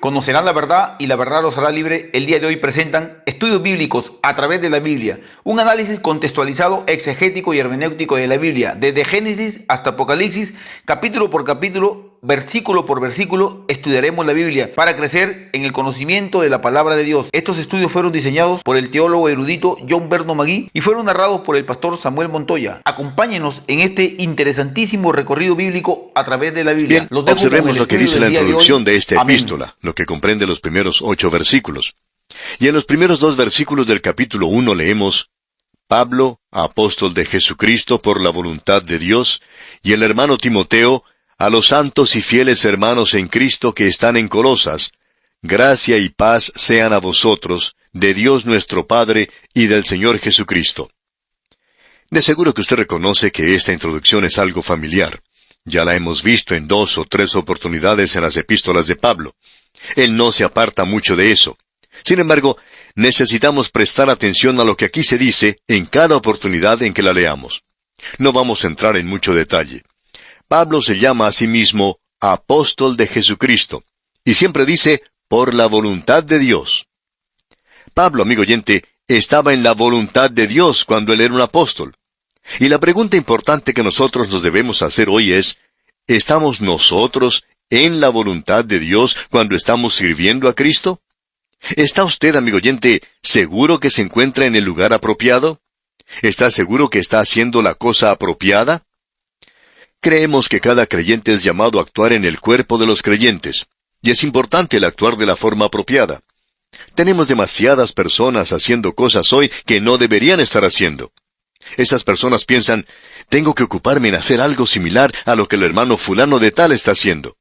Conocerán la verdad y la verdad los hará libre. El día de hoy presentan estudios bíblicos a través de la Biblia, un análisis contextualizado, exegético y hermenéutico de la Biblia, desde Génesis hasta Apocalipsis, capítulo por capítulo, versículo por versículo, estudiaremos la Biblia para crecer en el conocimiento de la palabra de Dios. Estos estudios fueron diseñados por el teólogo erudito John Berno Magui y fueron narrados por el pastor Samuel Montoya. Acompáñenos en este interesantísimo recorrido bíblico a través de la Biblia. Bien, observemos lo que dice la introducción de esta Amén. epístola, lo que comprende los primeros 8 versículos. Y en los primeros 2 versículos del capítulo 1 leemos: Pablo, apóstol de Jesucristo por la voluntad de Dios, y el hermano Timoteo, a los santos y fieles hermanos en Cristo que están en Colosas, gracia y paz sean a vosotros, de Dios nuestro Padre y del Señor Jesucristo. De seguro que usted reconoce que esta introducción es algo familiar. Ya la hemos visto en 2 o 3 oportunidades en las epístolas de Pablo. Él no se aparta mucho de eso. Sin embargo, necesitamos prestar atención a lo que aquí se dice en cada oportunidad en que la leamos. No vamos a entrar en mucho detalle. Pablo se llama a sí mismo apóstol de Jesucristo, y siempre dice, por la voluntad de Dios. Pablo, amigo oyente, estaba en la voluntad de Dios cuando él era un apóstol. Y la pregunta importante que nosotros nos debemos hacer hoy es, ¿estamos nosotros en la voluntad de Dios cuando estamos sirviendo a Cristo? ¿Está usted, amigo oyente, seguro que se encuentra en el lugar apropiado? ¿Está seguro que está haciendo la cosa apropiada? Creemos que cada creyente es llamado a actuar en el cuerpo de los creyentes, y es importante el actuar de la forma apropiada. Tenemos demasiadas personas haciendo cosas hoy que no deberían estar haciendo. Esas personas piensan, tengo que ocuparme en hacer algo similar a lo que el hermano fulano de tal está haciendo.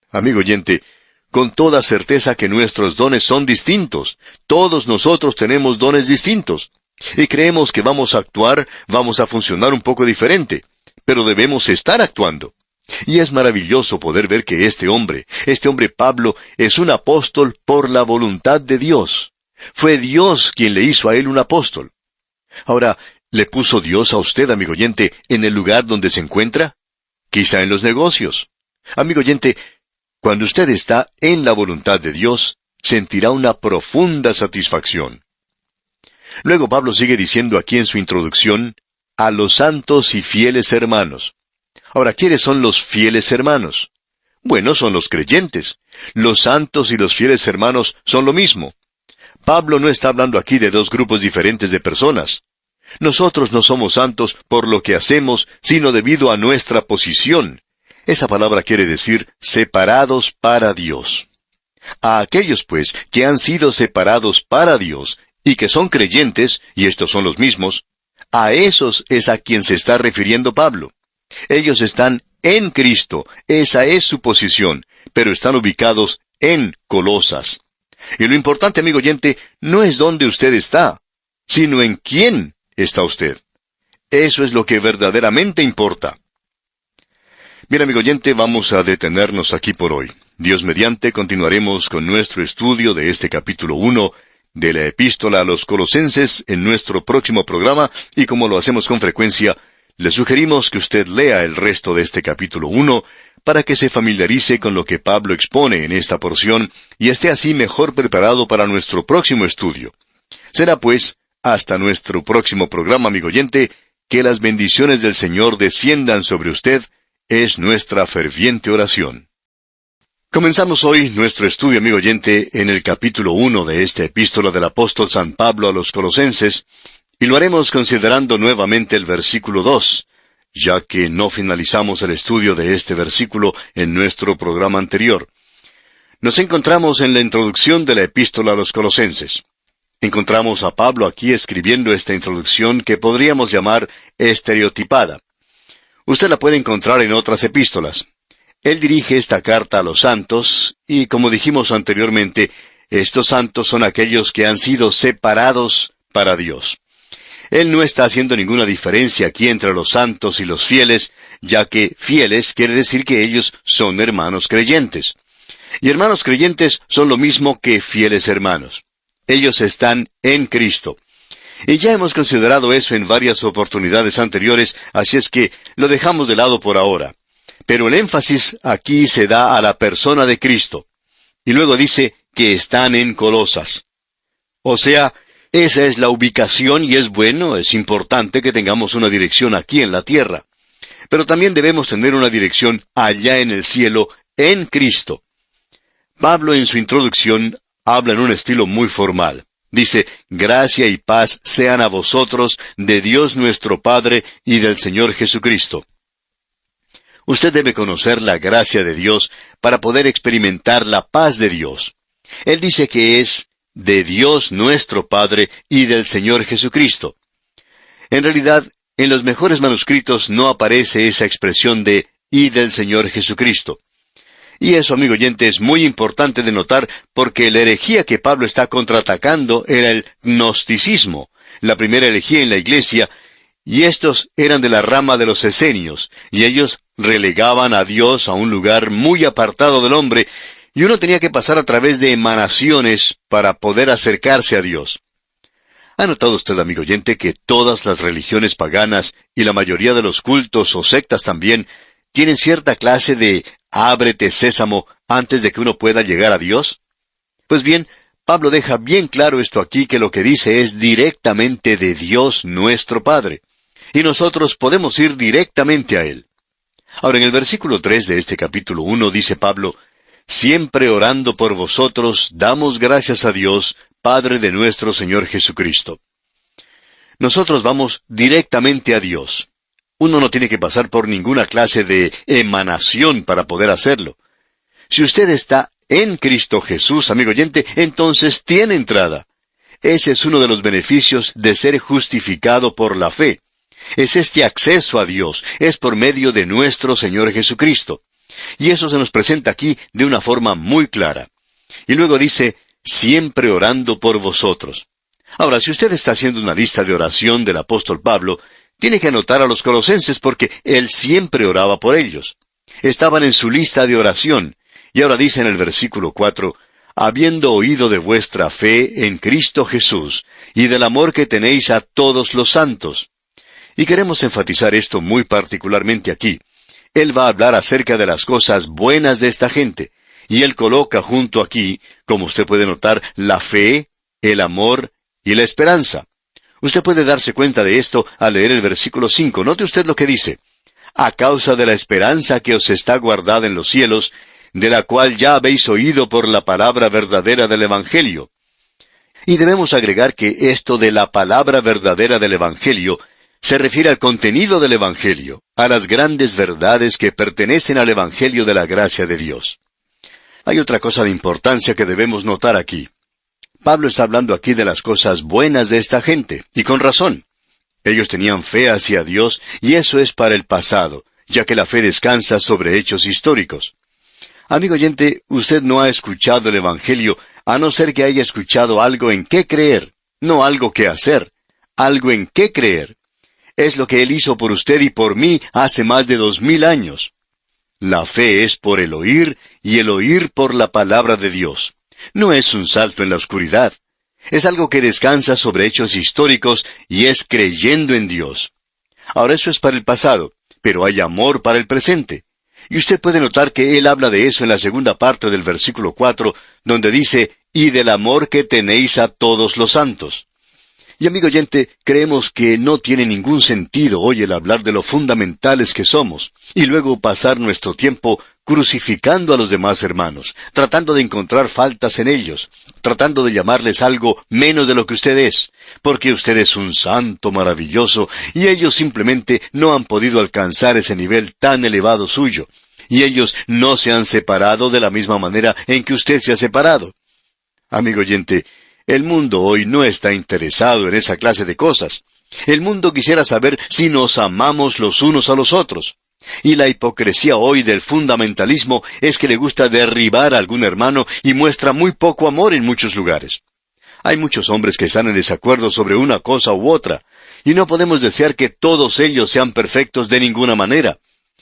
Amigo oyente, con toda certeza que nuestros dones son distintos. Todos nosotros tenemos dones distintos. Y creemos que vamos a actuar, vamos a funcionar un poco diferente. Pero debemos estar actuando. Y es maravilloso poder ver que este hombre Pablo, es un apóstol por la voluntad de Dios. Fue Dios quien le hizo a él un apóstol. Ahora, ¿le puso Dios a usted, amigo oyente, en el lugar donde se encuentra? Quizá en los negocios. Amigo oyente, cuando usted está en la voluntad de Dios, sentirá una profunda satisfacción. Luego Pablo sigue diciendo aquí en su introducción, a los santos y fieles hermanos. Ahora, ¿quiénes son los fieles hermanos? Bueno, son los creyentes. Los santos y los fieles hermanos son lo mismo. Pablo no está hablando aquí de 2 grupos diferentes de personas. Nosotros no somos santos por lo que hacemos, sino debido a nuestra posición. Esa palabra quiere decir separados para Dios. A aquellos, pues, que han sido separados para Dios y que son creyentes, y estos son los mismos, a esos es a quien se está refiriendo Pablo. Ellos están en Cristo, esa es su posición, pero están ubicados en Colosas. Y lo importante, amigo oyente, no es dónde usted está, sino en quién está usted. Eso es lo que verdaderamente importa. Bien, amigo oyente, vamos a detenernos aquí por hoy. Dios mediante, continuaremos con nuestro estudio de este capítulo 1 de la Epístola a los Colosenses en nuestro próximo programa, y como lo hacemos con frecuencia, le sugerimos que usted lea el resto de este capítulo 1 para que se familiarice con lo que Pablo expone en esta porción y esté así mejor preparado para nuestro próximo estudio. Será pues, hasta nuestro próximo programa, amigo oyente, que las bendiciones del Señor desciendan sobre usted, es nuestra ferviente oración. Comenzamos hoy nuestro estudio, amigo oyente, en el capítulo 1 de esta epístola del apóstol San Pablo a los Colosenses, y lo haremos considerando nuevamente el versículo 2, ya que no finalizamos el estudio de este versículo en nuestro programa anterior. Nos encontramos en la introducción de la epístola a los Colosenses. Encontramos a Pablo aquí escribiendo esta introducción que podríamos llamar estereotipada. Usted la puede encontrar en otras epístolas. Él dirige esta carta a los santos, y como dijimos anteriormente, estos santos son aquellos que han sido separados para Dios. Él no está haciendo ninguna diferencia aquí entre los santos y los fieles, ya que fieles quiere decir que ellos son hermanos creyentes. Y hermanos creyentes son lo mismo que fieles hermanos. Ellos están en Cristo. Y ya hemos considerado eso en varias oportunidades anteriores, así es que lo dejamos de lado por ahora. Pero el énfasis aquí se da a la persona de Cristo. Y luego dice que están en Colosas. O sea, esa es la ubicación y es bueno, es importante que tengamos una dirección aquí en la tierra. Pero también debemos tener una dirección allá en el cielo, en Cristo. Pablo en su introducción habla en un estilo muy formal. Dice, gracia y paz sean a vosotros de Dios nuestro Padre y del Señor Jesucristo. Usted debe conocer la gracia de Dios para poder experimentar la paz de Dios. Él dice que es de Dios nuestro Padre y del Señor Jesucristo. En realidad, en los mejores manuscritos no aparece esa expresión de y del Señor Jesucristo. Y eso, amigo oyente, es muy importante de notar porque la herejía que Pablo está contraatacando era el gnosticismo, la primera herejía en la iglesia, y estos eran de la rama de los esenios, y ellos relegaban a Dios a un lugar muy apartado del hombre, y uno tenía que pasar a través de emanaciones para poder acercarse a Dios. ¿Ha notado usted, amigo oyente, que todas las religiones paganas y la mayoría de los cultos o sectas también tienen cierta clase de ábrete sésamo antes de que uno pueda llegar a Dios? Pues bien, Pablo deja bien claro esto aquí, que lo que dice es directamente de Dios nuestro Padre. Y nosotros podemos ir directamente a Él. Ahora, en el versículo 3 de este capítulo 1 dice Pablo, siempre orando por vosotros, damos gracias a Dios, Padre de nuestro Señor Jesucristo. Nosotros vamos directamente a Dios. Uno no tiene que pasar por ninguna clase de emanación para poder hacerlo. Si usted está en Cristo Jesús, amigo oyente, entonces tiene entrada. Ese es uno de los beneficios de ser justificado por la fe. Es este acceso a Dios, es por medio de nuestro Señor Jesucristo. Y eso se nos presenta aquí de una forma muy clara. Y luego dice, siempre orando por vosotros. Ahora, si usted está haciendo una lista de oración del apóstol Pablo, tiene que anotar a los colosenses porque él siempre oraba por ellos. Estaban en su lista de oración. Y ahora dice en el versículo 4, habiendo oído de vuestra fe en Cristo Jesús, y del amor que tenéis a todos los santos. Y queremos enfatizar esto muy particularmente aquí. Él va a hablar acerca de las cosas buenas de esta gente, y él coloca junto aquí, como usted puede notar, la fe, el amor y la esperanza. Usted puede darse cuenta de esto al leer el versículo 5. Note usted lo que dice. A causa de la esperanza que os está guardada en los cielos, de la cual ya habéis oído por la palabra verdadera del Evangelio. Y debemos agregar que esto de la palabra verdadera del Evangelio se refiere al contenido del Evangelio, a las grandes verdades que pertenecen al Evangelio de la gracia de Dios. Hay otra cosa de importancia que debemos notar aquí. Pablo está hablando aquí de las cosas buenas de esta gente, y con razón. Ellos tenían fe hacia Dios, y eso es para el pasado, ya que la fe descansa sobre hechos históricos. Amigo oyente, usted no ha escuchado el Evangelio, a no ser que haya escuchado algo en qué creer, no algo que hacer, algo en qué creer. Es lo que Él hizo por usted y por mí hace más de 2000 años. La fe es por el oír, y el oír por la palabra de Dios. No es un salto en la oscuridad. Es algo que descansa sobre hechos históricos y es creyendo en Dios. Ahora eso es para el pasado, pero hay amor para el presente. Y usted puede notar que él habla de eso en la segunda parte del versículo 4, donde dice, y del amor que tenéis a todos los santos. Y amigo oyente, creemos que no tiene ningún sentido hoy el hablar de lo fundamentales que somos, y luego pasar nuestro tiempo crucificando a los demás hermanos, tratando de encontrar faltas en ellos, tratando de llamarles algo menos de lo que usted es, porque usted es un santo maravilloso, y ellos simplemente no han podido alcanzar ese nivel tan elevado suyo, y ellos no se han separado de la misma manera en que usted se ha separado. Amigo oyente, el mundo hoy no está interesado en esa clase de cosas. El mundo quisiera saber si nos amamos los unos a los otros. Y la hipocresía hoy del fundamentalismo es que le gusta derribar a algún hermano y muestra muy poco amor en muchos lugares. Hay muchos hombres que están en desacuerdo sobre una cosa u otra, y no podemos desear que todos ellos sean perfectos de ninguna manera.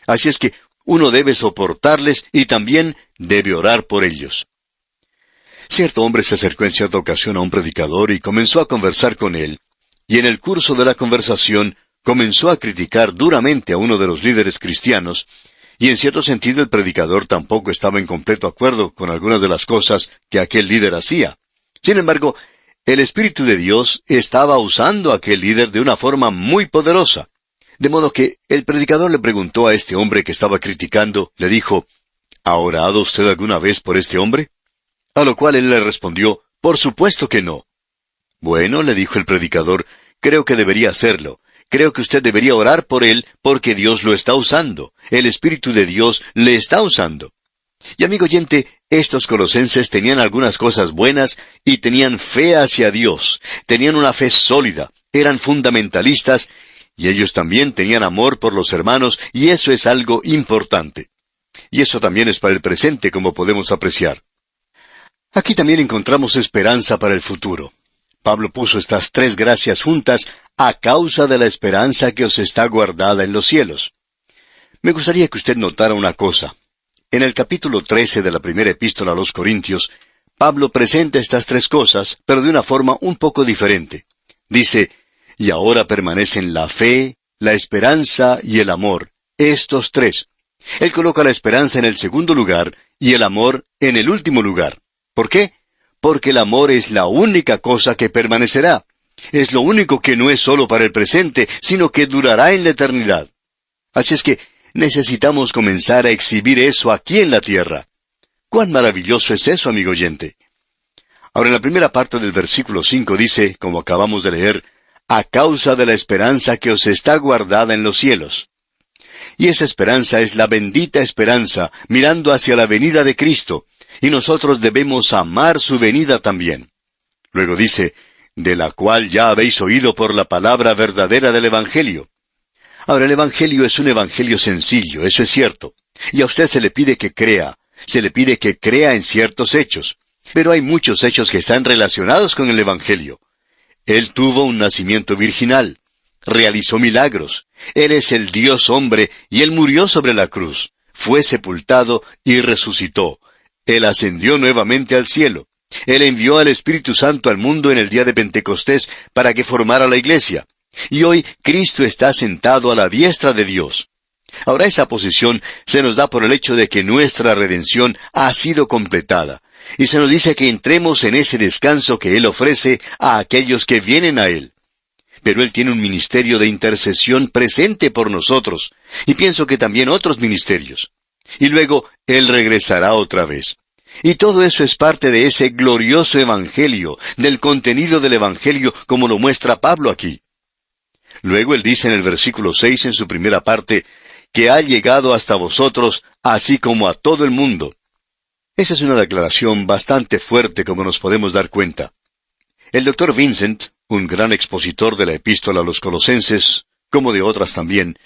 Así es que uno debe soportarles y también debe orar por ellos. Cierto hombre se acercó en cierta ocasión a un predicador y comenzó a conversar con él, y en el curso de la conversación comenzó a criticar duramente a uno de los líderes cristianos, y en cierto sentido el predicador tampoco estaba en completo acuerdo con algunas de las cosas que aquel líder hacía. Sin embargo, el Espíritu de Dios estaba usando a aquel líder de una forma muy poderosa. De modo que el predicador le preguntó a este hombre que estaba criticando, le dijo, ¿ha orado usted alguna vez por este hombre? A lo cual él le respondió, por supuesto que no. Bueno, le dijo el predicador, creo que debería hacerlo. Creo que usted debería orar por él porque Dios lo está usando. El Espíritu de Dios le está usando. Y amigo oyente, estos colosenses tenían algunas cosas buenas y tenían fe hacia Dios. Tenían una fe sólida, eran fundamentalistas y ellos también tenían amor por los hermanos y eso es algo importante. Y eso también es para el presente, como podemos apreciar. Aquí también encontramos esperanza para el futuro. Pablo puso estas tres gracias juntas a causa de la esperanza que os está guardada en los cielos. Me gustaría que usted notara una cosa. En el capítulo 13 de la primera epístola a los Corintios, Pablo presenta estas tres cosas, pero de una forma un poco diferente. Dice, y ahora permanecen la fe, la esperanza y el amor, estos tres. Él coloca la esperanza en el segundo lugar y el amor en el último lugar. ¿Por qué? Porque el amor es la única cosa que permanecerá. Es lo único que no es solo para el presente, sino que durará en la eternidad. Así es que necesitamos comenzar a exhibir eso aquí en la tierra. ¡Cuán maravilloso es eso, amigo oyente! Ahora en la primera parte del versículo 5 dice, como acabamos de leer, a causa de la esperanza que os está guardada en los cielos. Y esa esperanza es la bendita esperanza, mirando hacia la venida de Cristo, y nosotros debemos amar su venida también. Luego dice, de la cual ya habéis oído por la palabra verdadera del Evangelio. Ahora, el Evangelio es un Evangelio sencillo, eso es cierto. Y a usted se le pide que crea en ciertos hechos. Pero hay muchos hechos que están relacionados con el Evangelio. Él tuvo un nacimiento virginal, realizó milagros. Él es el Dios hombre y Él murió sobre la cruz, fue sepultado y resucitó. Él ascendió nuevamente al cielo. Él envió al Espíritu Santo al mundo en el día de Pentecostés para que formara la iglesia. Y hoy Cristo está sentado a la diestra de Dios. Ahora esa posición se nos da por el hecho de que nuestra redención ha sido completada. Y se nos dice que entremos en ese descanso que Él ofrece a aquellos que vienen a Él. Pero Él tiene un ministerio de intercesión presente por nosotros. Y pienso que también otros ministerios. Y luego Él regresará otra vez. Y todo eso es parte de ese glorioso Evangelio, del contenido del Evangelio como lo muestra Pablo aquí. Luego Él dice en el versículo 6 en su primera parte, que ha llegado hasta vosotros, así como a todo el mundo. Esa es una declaración bastante fuerte como nos podemos dar cuenta. El Dr. Vincent, un gran expositor de la epístola a los Colosenses, como de otras también,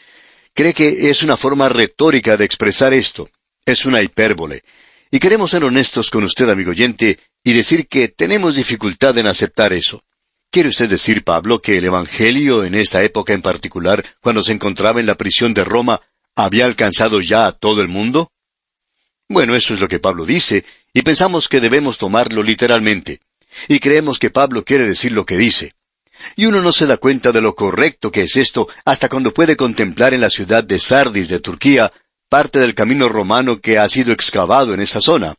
cree que es una forma retórica de expresar esto. Es una hipérbole. Y queremos ser honestos con usted, amigo oyente, y decir que tenemos dificultad en aceptar eso. ¿Quiere usted decir, Pablo, que el Evangelio en esta época en particular, cuando se encontraba en la prisión de Roma, había alcanzado ya a todo el mundo? Bueno, eso es lo que Pablo dice, y pensamos que debemos tomarlo literalmente. Y creemos que Pablo quiere decir lo que dice. Y uno no se da cuenta de lo correcto que es esto hasta cuando puede contemplar en la ciudad de Sardis de Turquía parte del camino romano que ha sido excavado en esa zona.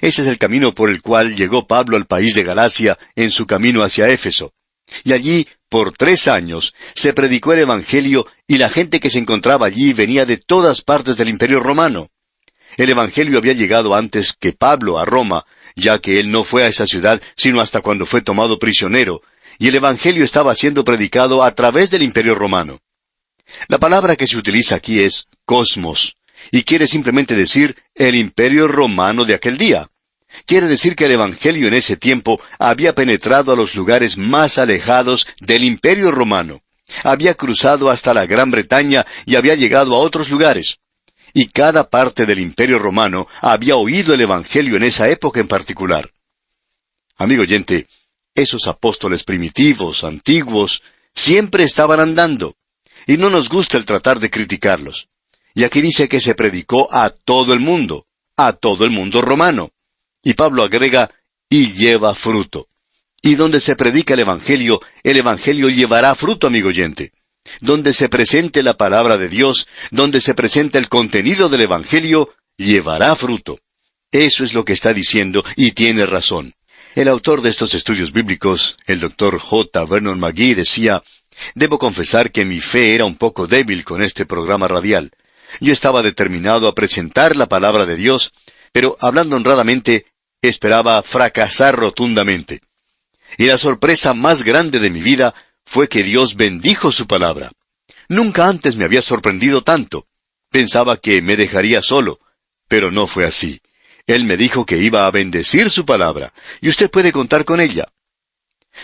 Ese es el camino por el cual llegó Pablo al país de Galacia en su camino hacia Éfeso. Y allí, por 3 años, se predicó el Evangelio y la gente que se encontraba allí venía de todas partes del Imperio Romano. El Evangelio había llegado antes que Pablo a Roma, ya que él no fue a esa ciudad sino hasta cuando fue tomado prisionero, y el Evangelio estaba siendo predicado a través del Imperio Romano. La palabra que se utiliza aquí es cosmos, y quiere simplemente decir el Imperio Romano de aquel día. Quiere decir que el Evangelio en ese tiempo había penetrado a los lugares más alejados del Imperio Romano. Había cruzado hasta la Gran Bretaña y había llegado a otros lugares. Y cada parte del Imperio Romano había oído el Evangelio en esa época en particular. Amigo oyente, esos apóstoles primitivos, antiguos, siempre estaban andando. Y no nos gusta el tratar de criticarlos. Y aquí dice que se predicó a todo el mundo romano. Y Pablo agrega, y lleva fruto. Y donde se predica el Evangelio llevará fruto, amigo oyente. Donde se presente la palabra de Dios, donde se presente el contenido del Evangelio, llevará fruto. Eso es lo que está diciendo, y tiene razón. El autor de estos estudios bíblicos, el Dr. J. Vernon McGee, decía: «Debo confesar que mi fe era un poco débil con este programa radial. Yo estaba determinado a presentar la palabra de Dios, pero, hablando honradamente, esperaba fracasar rotundamente. Y la sorpresa más grande de mi vida fue que Dios bendijo su palabra. Nunca antes me había sorprendido tanto. Pensaba que me dejaría solo, pero no fue así. Él me dijo que iba a bendecir su palabra, y usted puede contar con ella».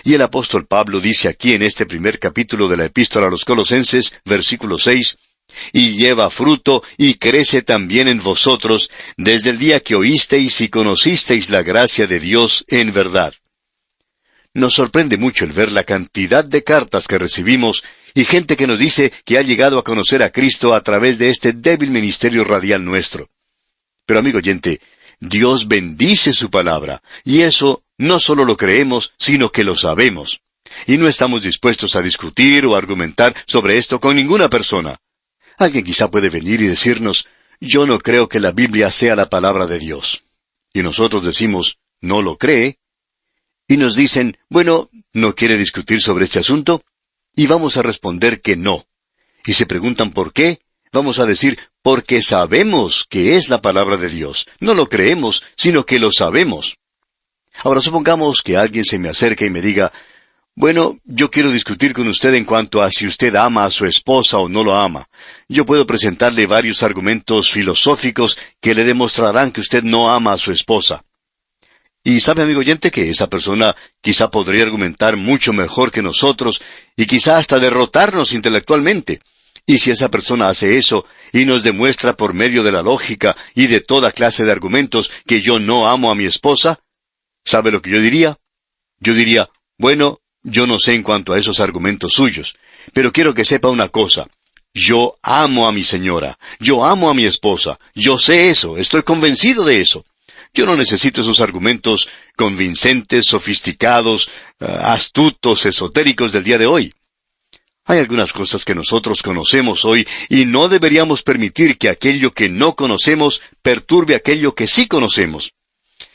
Y el apóstol Pablo dice aquí en este primer capítulo de la Epístola a los Colosenses, versículo 6, «Y lleva fruto, y crece también en vosotros, desde el día que oísteis y conocisteis la gracia de Dios en verdad». Nos sorprende mucho el ver la cantidad de cartas que recibimos y gente que nos dice que ha llegado a conocer a Cristo a través de este débil ministerio radial nuestro. Pero amigo oyente, Dios bendice su palabra, y eso no solo lo creemos, sino que lo sabemos. Y no estamos dispuestos a discutir o argumentar sobre esto con ninguna persona. Alguien quizá puede venir y decirnos: «Yo no creo que la Biblia sea la palabra de Dios». Y nosotros decimos: «¿No lo cree?». Y nos dicen: «Bueno, ¿no quiere discutir sobre este asunto?». Y vamos a responder que no. Y se preguntan por qué, vamos a decir: «Porque sabemos que es la palabra de Dios. No lo creemos, sino que lo sabemos». Ahora supongamos que alguien se me acerca y me diga: «Bueno, yo quiero discutir con usted en cuanto a si usted ama a su esposa o no lo ama. Yo puedo presentarle varios argumentos filosóficos que le demostrarán que usted no ama a su esposa». Y sabe, amigo oyente, que esa persona quizá podría argumentar mucho mejor que nosotros y quizá hasta derrotarnos intelectualmente. Y si esa persona hace eso y nos demuestra por medio de la lógica y de toda clase de argumentos que yo no amo a mi esposa, ¿sabe lo que yo diría? Yo diría: «Bueno, yo no sé en cuanto a esos argumentos suyos, pero quiero que sepa una cosa. Yo amo a mi señora, yo amo a mi esposa, yo sé eso, estoy convencido de eso. Yo no necesito esos argumentos convincentes, sofisticados, astutos, esotéricos del día de hoy. Hay algunas cosas que nosotros conocemos hoy y no deberíamos permitir que aquello que no conocemos perturbe aquello que sí conocemos.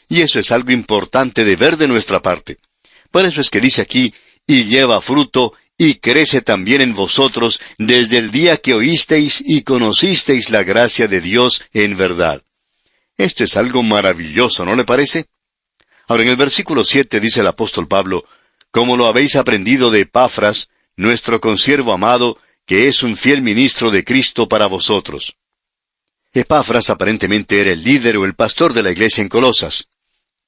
Y eso es algo importante de ver de nuestra parte. Por eso es que dice aquí: «Y lleva fruto, y crece también en vosotros, desde el día que oísteis y conocisteis la gracia de Dios en verdad». Esto es algo maravilloso, ¿no le parece? Ahora, en el versículo 7 dice el apóstol Pablo: «Como lo habéis aprendido de Epafras, nuestro consiervo amado, que es un fiel ministro de Cristo para vosotros». Epafras aparentemente era el líder o el pastor de la iglesia en Colosas.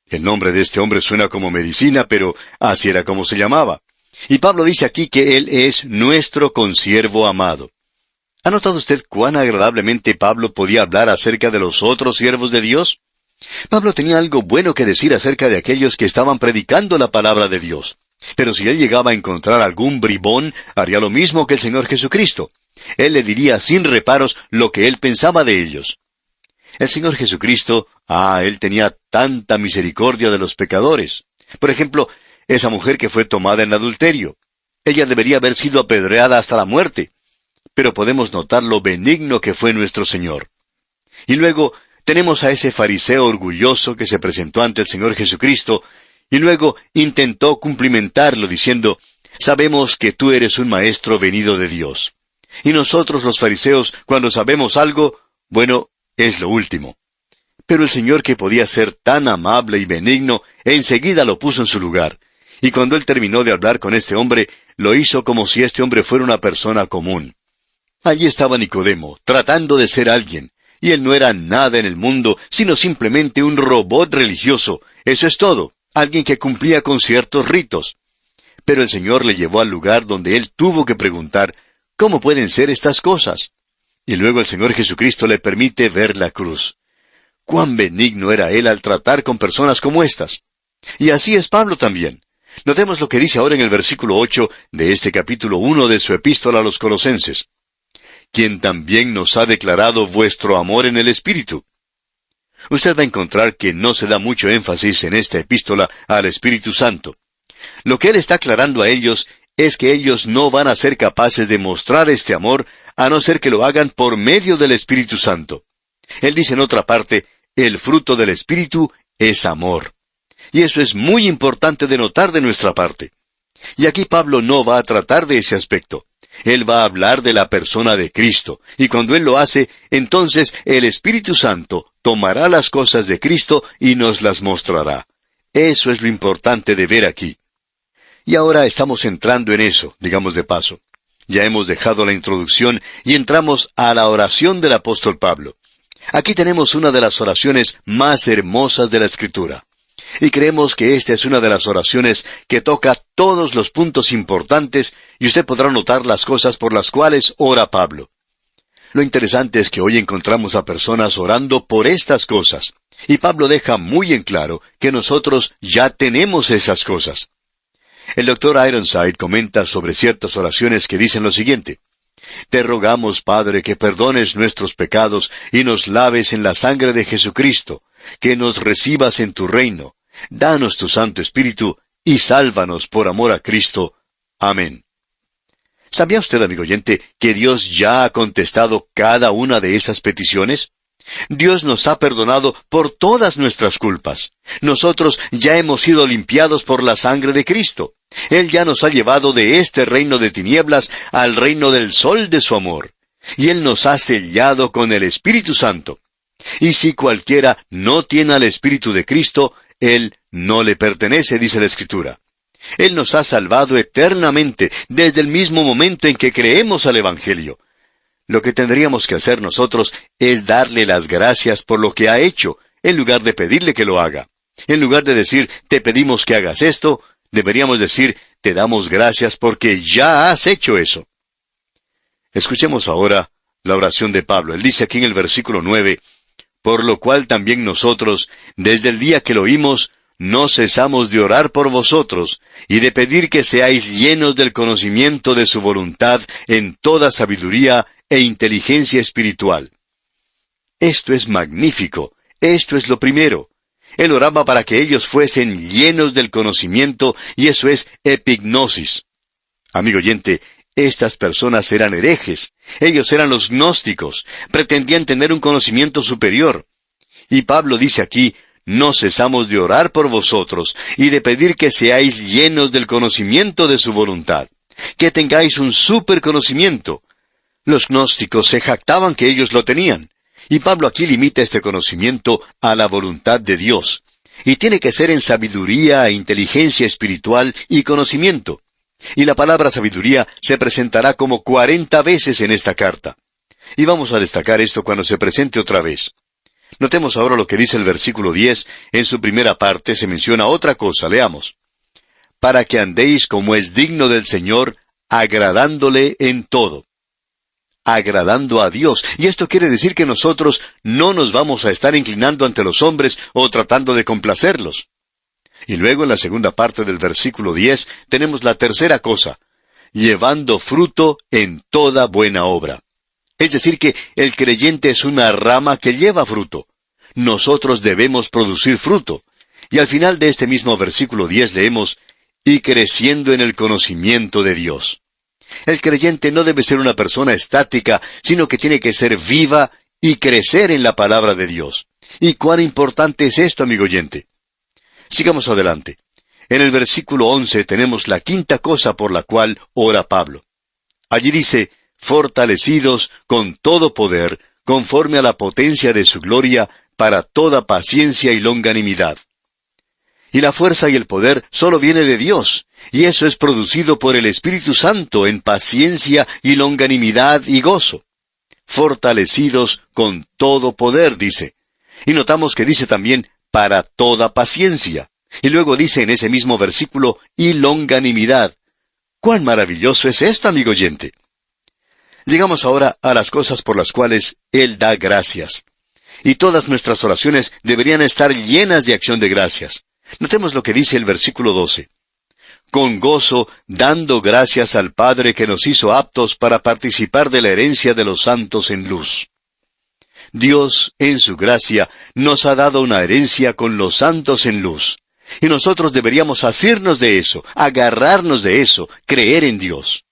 El nombre de este hombre suena como medicina, pero así era como se llamaba. Y Pablo dice aquí que él es nuestro consiervo amado. ¿Ha notado usted cuán agradablemente Pablo podía hablar acerca de los otros siervos de Dios? Pablo tenía algo bueno que decir acerca de aquellos que estaban predicando la palabra de Dios. Pero si él llegaba a encontrar algún bribón, haría lo mismo que el Señor Jesucristo. Él le diría sin reparos lo que él pensaba de ellos. El Señor Jesucristo, él tenía tanta misericordia de los pecadores. Por ejemplo, esa mujer que fue tomada en adulterio. Ella debería haber sido apedreada hasta la muerte. Pero podemos notar lo benigno que fue nuestro Señor. Y luego tenemos a ese fariseo orgulloso que se presentó ante el Señor Jesucristo, y luego intentó cumplimentarlo diciendo: «Sabemos que tú eres un maestro venido de Dios». Y nosotros los fariseos, cuando sabemos algo, bueno, es lo último. Pero el Señor, que podía ser tan amable y benigno, enseguida lo puso en su lugar. Y cuando Él terminó de hablar con este hombre, lo hizo como si este hombre fuera una persona común. Allí estaba Nicodemo, tratando de ser alguien, y él no era nada en el mundo, sino simplemente un robot religioso. Eso es todo, alguien que cumplía con ciertos ritos. Pero el Señor le llevó al lugar donde él tuvo que preguntar: ¿cómo pueden ser estas cosas? Y luego el Señor Jesucristo le permite ver la cruz. Cuán benigno era Él al tratar con personas como estas. Y así es Pablo también. Notemos lo que dice ahora en el versículo 8 de este capítulo 1 de su epístola a los Colosenses: «Quien también nos ha declarado vuestro amor en el Espíritu». Usted va a encontrar que no se da mucho énfasis en esta epístola al Espíritu Santo. Lo que Él está aclarando a ellos es que ellos no van a ser capaces de mostrar este amor a no ser que lo hagan por medio del Espíritu Santo. Él dice en otra parte, el fruto del Espíritu es amor. Y eso es muy importante de notar de nuestra parte. Y aquí Pablo no va a tratar de ese aspecto. Él va a hablar de la persona de Cristo, y cuando Él lo hace, entonces el Espíritu Santo tomará las cosas de Cristo y nos las mostrará. Eso es lo importante de ver aquí. Y ahora estamos entrando en eso, digamos de paso. Ya hemos dejado la introducción y entramos a la oración del apóstol Pablo. Aquí tenemos una de las oraciones más hermosas de la Escritura. Y creemos que esta es una de las oraciones que toca todos los puntos importantes y usted podrá notar las cosas por las cuales ora Pablo. Lo interesante es que hoy encontramos a personas orando por estas cosas. Y Pablo deja muy en claro que nosotros ya tenemos esas cosas. El Dr. Ironside comenta sobre ciertas oraciones que dicen lo siguiente: Te rogamos, Padre, que perdones nuestros pecados y nos laves en la sangre de Jesucristo, que nos recibas en tu reino. Danos tu Santo Espíritu y sálvanos por amor a Cristo. Amén. ¿Sabía usted, amigo oyente, que Dios ya ha contestado cada una de esas peticiones? Dios nos ha perdonado por todas nuestras culpas. Nosotros ya hemos sido limpiados por la sangre de Cristo. Él ya nos ha llevado de este reino de tinieblas al reino del sol de su amor. Y Él nos ha sellado con el Espíritu Santo. Y si cualquiera no tiene al Espíritu de Cristo, Él no le pertenece, dice la Escritura. Él nos ha salvado eternamente desde el mismo momento en que creemos al Evangelio. Lo que tendríamos que hacer nosotros es darle las gracias por lo que ha hecho, en lugar de pedirle que lo haga. En lugar de decir, te pedimos que hagas esto, deberíamos decir, te damos gracias porque ya has hecho eso. Escuchemos ahora la oración de Pablo. Él dice aquí en el versículo 9, por lo cual también nosotros, desde el día que lo oímos, no cesamos de orar por vosotros, y de pedir que seáis llenos del conocimiento de su voluntad en toda sabiduría e inteligencia espiritual. Esto es magnífico, esto es lo primero. Él oraba para que ellos fuesen llenos del conocimiento, y eso es epignosis. Amigo oyente, estas personas eran herejes, ellos eran los gnósticos, pretendían tener un conocimiento superior. Y Pablo dice aquí, no cesamos de orar por vosotros, y de pedir que seáis llenos del conocimiento de su voluntad, que tengáis un superconocimiento. Los gnósticos se jactaban que ellos lo tenían, y Pablo aquí limita este conocimiento a la voluntad de Dios, y tiene que ser en sabiduría, inteligencia espiritual y conocimiento. Y la palabra sabiduría se presentará como 40 veces en esta carta. Y vamos a destacar esto cuando se presente otra vez. Notemos ahora lo que dice el versículo 10, en su primera parte se menciona otra cosa, leamos. Para que andéis como es digno del Señor, agradándole en todo. Agradando a Dios. Y esto quiere decir que nosotros no nos vamos a estar inclinando ante los hombres o tratando de complacerlos. Y luego en la segunda parte del versículo 10 tenemos la tercera cosa, llevando fruto en toda buena obra. Es decir que el creyente es una rama que lleva fruto. Nosotros debemos producir fruto. Y al final de este mismo versículo 10 leemos, y creciendo en el conocimiento de Dios. El creyente no debe ser una persona estática, sino que tiene que ser viva y crecer en la palabra de Dios. ¿Y cuán importante es esto, amigo oyente? Sigamos adelante. En el versículo 11 tenemos la quinta cosa por la cual ora Pablo. Allí dice, fortalecidos con todo poder, conforme a la potencia de su gloria, para toda paciencia y longanimidad. Y la fuerza y el poder solo viene de Dios, y eso es producido por el Espíritu Santo en paciencia y longanimidad y gozo. Fortalecidos con todo poder, dice. Y notamos que dice también, para toda paciencia. Y luego dice en ese mismo versículo, y longanimidad. ¡Cuán maravilloso es esto, amigo oyente! Llegamos ahora a las cosas por las cuales Él da gracias. Y todas nuestras oraciones deberían estar llenas de acción de gracias. Notemos lo que dice el versículo 12. Con gozo, dando gracias al Padre que nos hizo aptos para participar de la herencia de los santos en luz. Dios, en su gracia, nos ha dado una herencia con los santos en luz. Y nosotros deberíamos asirnos de eso, agarrarnos de eso, creer en Dios.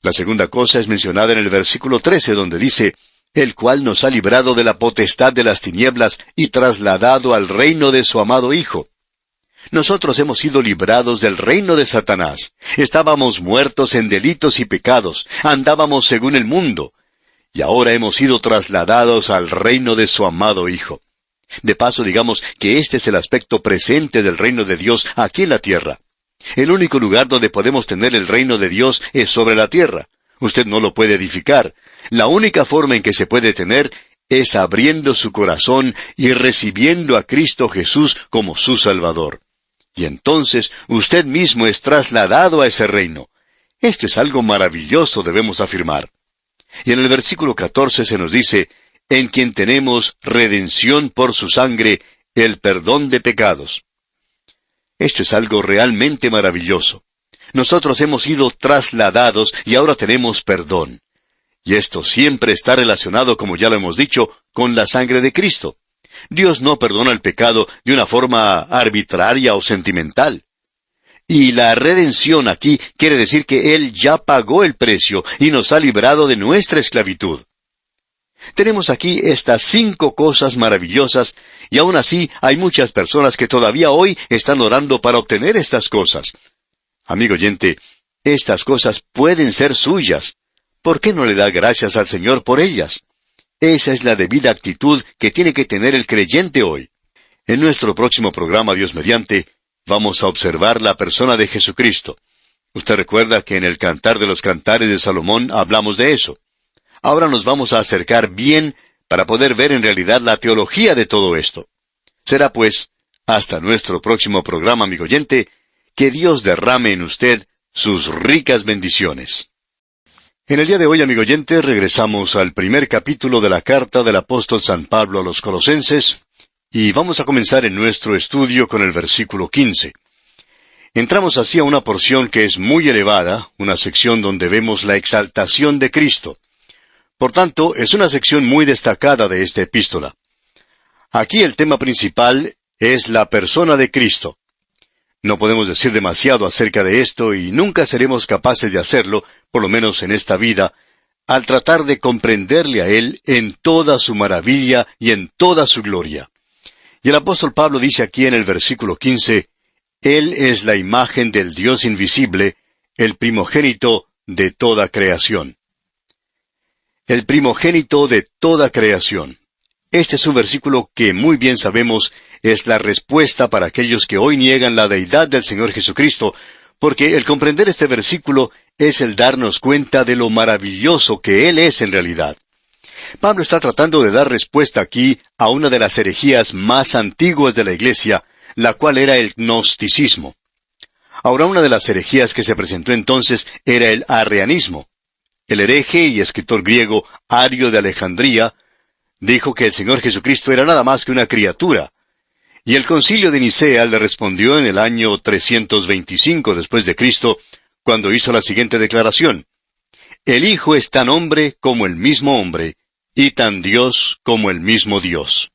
La segunda cosa es mencionada en el versículo 13, donde dice, el cual nos ha librado de la potestad de las tinieblas y trasladado al reino de su amado Hijo. Nosotros hemos sido librados del reino de Satanás. Estábamos muertos en delitos y pecados, andábamos según el mundo, y ahora hemos sido trasladados al reino de su amado Hijo. De paso, digamos que este es el aspecto presente del reino de Dios aquí en la tierra. El único lugar donde podemos tener el reino de Dios es sobre la tierra. Usted no lo puede edificar. La única forma en que se puede tener es abriendo su corazón y recibiendo a Cristo Jesús como su Salvador. Y entonces usted mismo es trasladado a ese reino. Esto es algo maravilloso, debemos afirmar. Y en el versículo 14 se nos dice, en quien tenemos redención por su sangre, el perdón de pecados. Esto es algo realmente maravilloso. Nosotros hemos sido trasladados y ahora tenemos perdón. Y esto siempre está relacionado, como ya lo hemos dicho, con la sangre de Cristo. Dios no perdona el pecado de una forma arbitraria o sentimental. Y la redención aquí quiere decir que Él ya pagó el precio y nos ha librado de nuestra esclavitud. Tenemos aquí estas 5 cosas maravillosas, y aún así hay muchas personas que todavía hoy están orando para obtener estas cosas. Amigo oyente, estas cosas pueden ser suyas. ¿Por qué no le da gracias al Señor por ellas? Esa es la debida actitud que tiene que tener el creyente hoy. En nuestro próximo programa, Dios mediante, vamos a observar la persona de Jesucristo. Usted recuerda que en el Cantar de los Cantares de Salomón hablamos de eso. Ahora nos vamos a acercar bien para poder ver en realidad la teología de todo esto. Será pues, hasta nuestro próximo programa, amigo oyente, que Dios derrame en usted sus ricas bendiciones. En el día de hoy, amigo oyente, regresamos al primer capítulo de la carta del apóstol San Pablo a los Colosenses, y vamos a comenzar en nuestro estudio con el versículo 15. Entramos así a una porción que es muy elevada, una sección donde vemos la exaltación de Cristo. Por tanto, es una sección muy destacada de esta epístola. Aquí el tema principal es la persona de Cristo. No podemos decir demasiado acerca de esto y nunca seremos capaces de hacerlo, por lo menos en esta vida, al tratar de comprenderle a Él en toda su maravilla y en toda su gloria. Y el apóstol Pablo dice aquí en el versículo 15, Él es la imagen del Dios invisible, el primogénito de toda creación. El primogénito de toda creación. Este es un versículo que muy bien sabemos es la respuesta para aquellos que hoy niegan la deidad del Señor Jesucristo, porque el comprender este versículo es el darnos cuenta de lo maravilloso que Él es en realidad. Pablo está tratando de dar respuesta aquí a una de las herejías más antiguas de la Iglesia, la cual era el gnosticismo. Ahora, una de las herejías que se presentó entonces era el arrianismo. El hereje y escritor griego Ario de Alejandría dijo que el Señor Jesucristo era nada más que una criatura. Y el concilio de Nicea le respondió en el año 325 después de Cristo, cuando hizo la siguiente declaración. El Hijo es tan hombre como el mismo hombre, y tan Dios como el mismo Dios.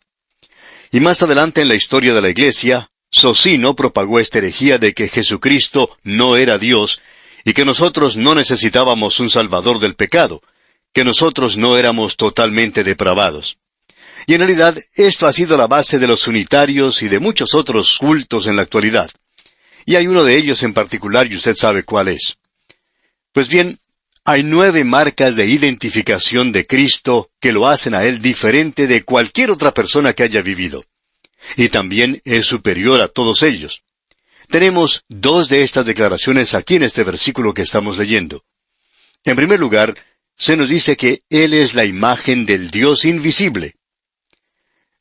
Y más adelante en la historia de la Iglesia, Socino propagó esta herejía de que Jesucristo no era Dios, y que nosotros no necesitábamos un salvador del pecado, que nosotros no éramos totalmente depravados. Y en realidad, esto ha sido la base de los unitarios y de muchos otros cultos en la actualidad. Y hay uno de ellos en particular, y usted sabe cuál es. Pues bien, hay 9 marcas de identificación de Cristo que lo hacen a Él diferente de cualquier otra persona que haya vivido. Y también es superior a todos ellos. Tenemos 2 de estas declaraciones aquí en este versículo que estamos leyendo. En primer lugar, se nos dice que Él es la imagen del Dios invisible.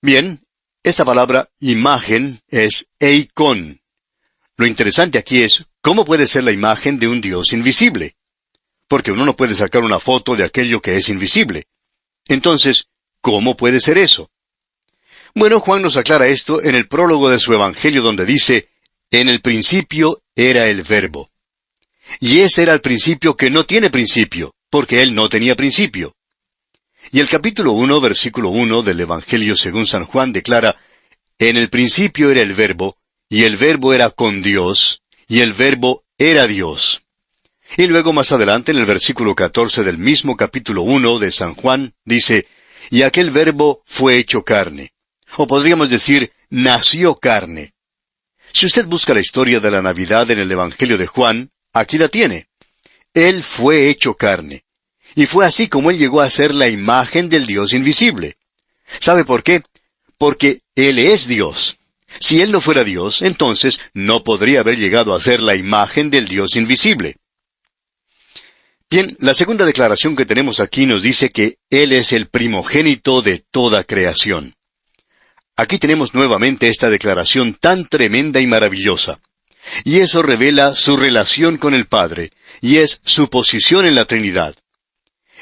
Bien, esta palabra imagen es eikon. Lo interesante aquí es, ¿cómo puede ser la imagen de un Dios invisible? Porque uno no puede sacar una foto de aquello que es invisible. Entonces, ¿cómo puede ser eso? Bueno, Juan nos aclara esto en el prólogo de su Evangelio donde dice, en el principio era el Verbo. Y ese era el principio que no tiene principio, porque Él no tenía principio. Y el capítulo 1, versículo 1 del Evangelio según San Juan declara, en el principio era el Verbo, y el Verbo era con Dios, y el Verbo era Dios. Y luego más adelante en el versículo 14 del mismo capítulo 1 de San Juan, dice, y aquel Verbo fue hecho carne. O podríamos decir, nació carne. Si usted busca la historia de la Navidad en el Evangelio de Juan, aquí la tiene. Él fue hecho carne. Y fue así como Él llegó a ser la imagen del Dios invisible. ¿Sabe por qué? Porque Él es Dios. Si Él no fuera Dios, entonces no podría haber llegado a ser la imagen del Dios invisible. Bien, la segunda declaración que tenemos aquí nos dice que Él es el primogénito de toda creación. Aquí tenemos nuevamente esta declaración tan tremenda y maravillosa. Y eso revela su relación con el Padre, y es su posición en la Trinidad.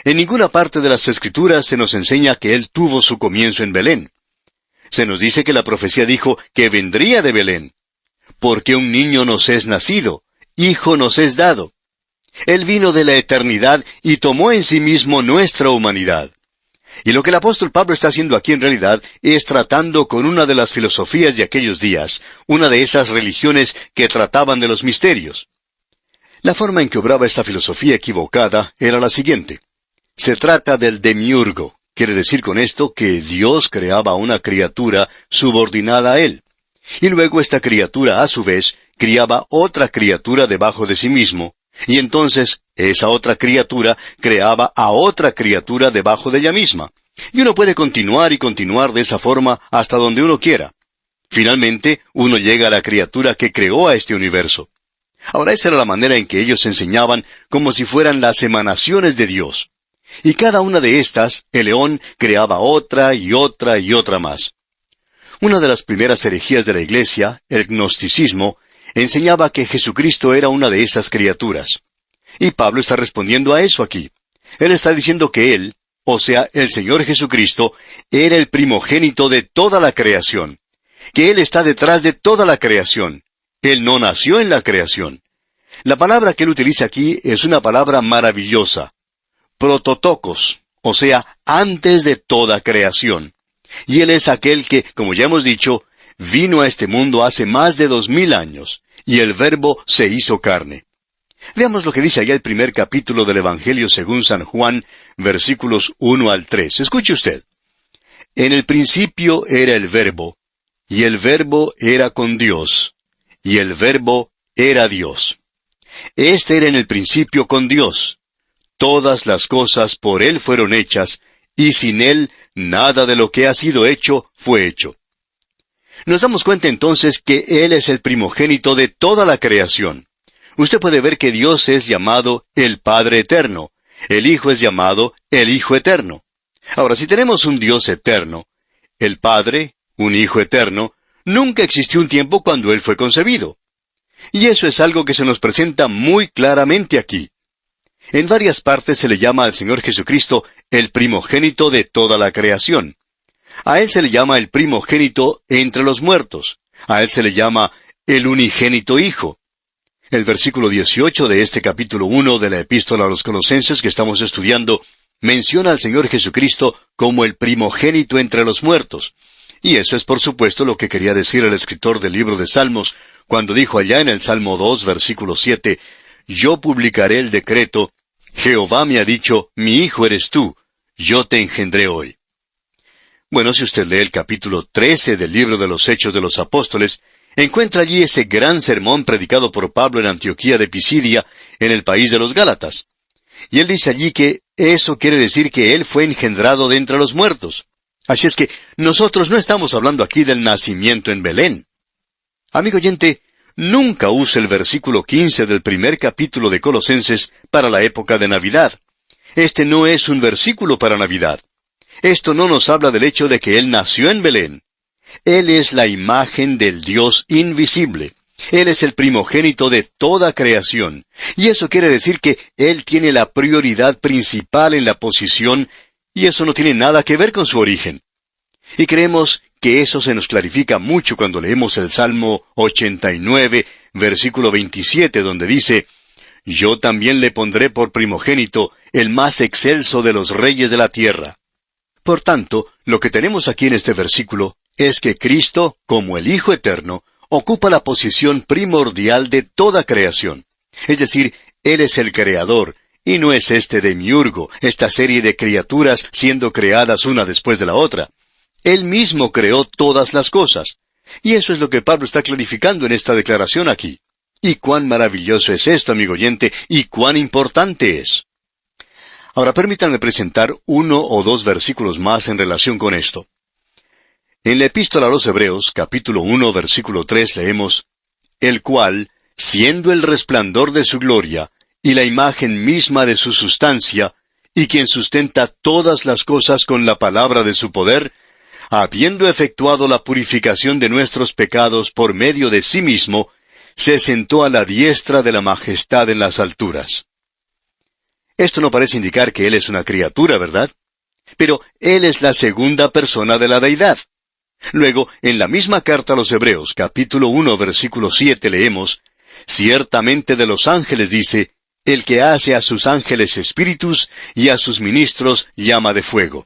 En ninguna parte de las Escrituras se nos enseña que Él tuvo su comienzo en Belén. Se nos dice que la profecía dijo que vendría de Belén. Porque un niño nos es nacido, hijo nos es dado. Él vino de la eternidad y tomó en sí mismo nuestra humanidad. Y lo que el apóstol Pablo está haciendo aquí en realidad es tratando con una de las filosofías de aquellos días, una de esas religiones que trataban de los misterios. La forma en que obraba esta filosofía equivocada era la siguiente. Se trata del demiurgo. Quiere decir con esto que Dios creaba una criatura subordinada a Él. Y luego esta criatura, a su vez, criaba otra criatura debajo de sí mismo, y entonces esa otra criatura creaba a otra criatura debajo de ella misma. Y uno puede continuar y continuar de esa forma hasta donde uno quiera. Finalmente, uno llega a la criatura que creó a este universo. Ahora, esa era la manera en que ellos enseñaban como si fueran las emanaciones de Dios. Y cada una de estas, el león creaba otra y otra y otra más. Una de las primeras herejías de la Iglesia, el gnosticismo, enseñaba que Jesucristo era una de esas criaturas. Y Pablo está respondiendo a eso aquí. Él está diciendo que Él, o sea, el Señor Jesucristo, era el primogénito de toda la creación. Que Él está detrás de toda la creación. Él no nació en la creación. La palabra que Él utiliza aquí es una palabra maravillosa. Prototokos, o sea, antes de toda creación. Y Él es aquel que, como ya hemos dicho, vino a este mundo hace más de 2000 años, y el Verbo se hizo carne. Veamos lo que dice allá el primer capítulo del Evangelio según San Juan, versículos 1 al 3. Escuche usted. En el principio era el Verbo, y el Verbo era con Dios, y el Verbo era Dios. Este era en el principio con Dios. Todas las cosas por Él fueron hechas, y sin Él nada de lo que ha sido hecho fue hecho. Nos damos cuenta entonces que Él es el primogénito de toda la creación. Usted puede ver que Dios es llamado el Padre Eterno. El Hijo es llamado el Hijo Eterno. Ahora, si tenemos un Dios eterno, el Padre, un Hijo eterno, nunca existió un tiempo cuando Él fue concebido. Y eso es algo que se nos presenta muy claramente aquí. En varias partes se le llama al Señor Jesucristo el primogénito de toda la creación. A Él se le llama el primogénito entre los muertos. A Él se le llama el unigénito Hijo. El versículo 18 de este capítulo 1 de la Epístola a los Colosenses que estamos estudiando menciona al Señor Jesucristo como el primogénito entre los muertos. Y eso es por supuesto lo que quería decir el escritor del libro de Salmos, cuando dijo allá en el Salmo 2, versículo 7, «Yo publicaré el decreto, Jehová me ha dicho, mi hijo eres tú, yo te engendré hoy». Bueno, si usted lee el capítulo 13 del libro de los Hechos de los Apóstoles, encuentra allí ese gran sermón predicado por Pablo en Antioquía de Pisidia, en el país de los Gálatas. Y él dice allí que eso quiere decir que él fue engendrado de entre los muertos. Así es que nosotros no estamos hablando aquí del nacimiento en Belén. Amigo oyente, nunca use el versículo 15 del primer capítulo de Colosenses para la época de Navidad. Este no es un versículo para Navidad. Esto no nos habla del hecho de que Él nació en Belén. Él es la imagen del Dios invisible. Él es el primogénito de toda creación. Y eso quiere decir que Él tiene la prioridad principal en la posición, y eso no tiene nada que ver con su origen. Y creemos que eso se nos clarifica mucho cuando leemos el Salmo 89, versículo 27, donde dice, «Yo también le pondré por primogénito, el más excelso de los reyes de la tierra». Por tanto, lo que tenemos aquí en este versículo es que Cristo, como el Hijo Eterno, ocupa la posición primordial de toda creación. Es decir, Él es el creador, y no es este demiurgo, esta serie de criaturas siendo creadas una después de la otra. Él mismo creó todas las cosas. Y eso es lo que Pablo está clarificando en esta declaración aquí. Y cuán maravilloso es esto, amigo oyente, y cuán importante es. Ahora permítanme presentar 1 o 2 versículos más en relación con esto. En la Epístola a los Hebreos, capítulo 1, versículo 3, leemos, el cual, siendo el resplandor de su gloria, y la imagen misma de su sustancia, y quien sustenta todas las cosas con la palabra de su poder, habiendo efectuado la purificación de nuestros pecados por medio de sí mismo, se sentó a la diestra de la majestad en las alturas. Esto no parece indicar que Él es una criatura, ¿verdad? Pero Él es la segunda persona de la deidad. Luego, en la misma carta a los Hebreos, capítulo 1, versículo 7, leemos, ciertamente de los ángeles dice, el que hace a sus ángeles espíritus y a sus ministros llama de fuego.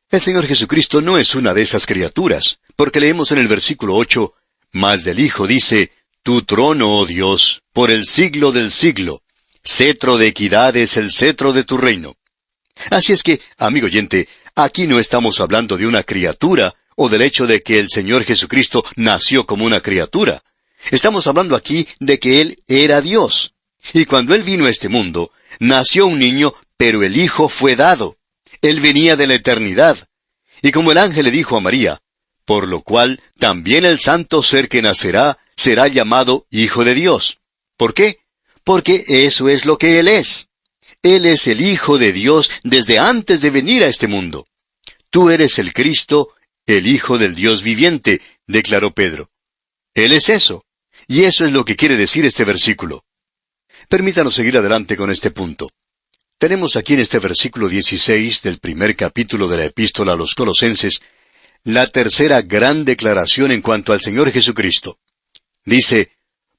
El Señor Jesucristo no es una de esas criaturas, porque leemos en el versículo 8, mas del Hijo dice, tu trono, oh Dios, por el siglo del siglo, cetro de equidad es el cetro de tu reino. Así es que, amigo oyente, aquí no estamos hablando de una criatura, o del hecho de que el Señor Jesucristo nació como una criatura. Estamos hablando aquí de que Él era Dios. Y cuando Él vino a este mundo, nació un niño, pero el Hijo fue dado. Él venía de la eternidad. Y como el ángel le dijo a María, por lo cual también el santo ser que nacerá será llamado Hijo de Dios. ¿Por qué? Porque eso es lo que Él es. Él es el Hijo de Dios desde antes de venir a este mundo. Tú eres el Cristo, el Hijo del Dios viviente, declaró Pedro. Él es eso. Y eso es lo que quiere decir este versículo. Permítanos seguir adelante con este punto. Tenemos aquí en este versículo 16 del primer capítulo de la Epístola a los Colosenses, la tercera gran declaración en cuanto al Señor Jesucristo. Dice,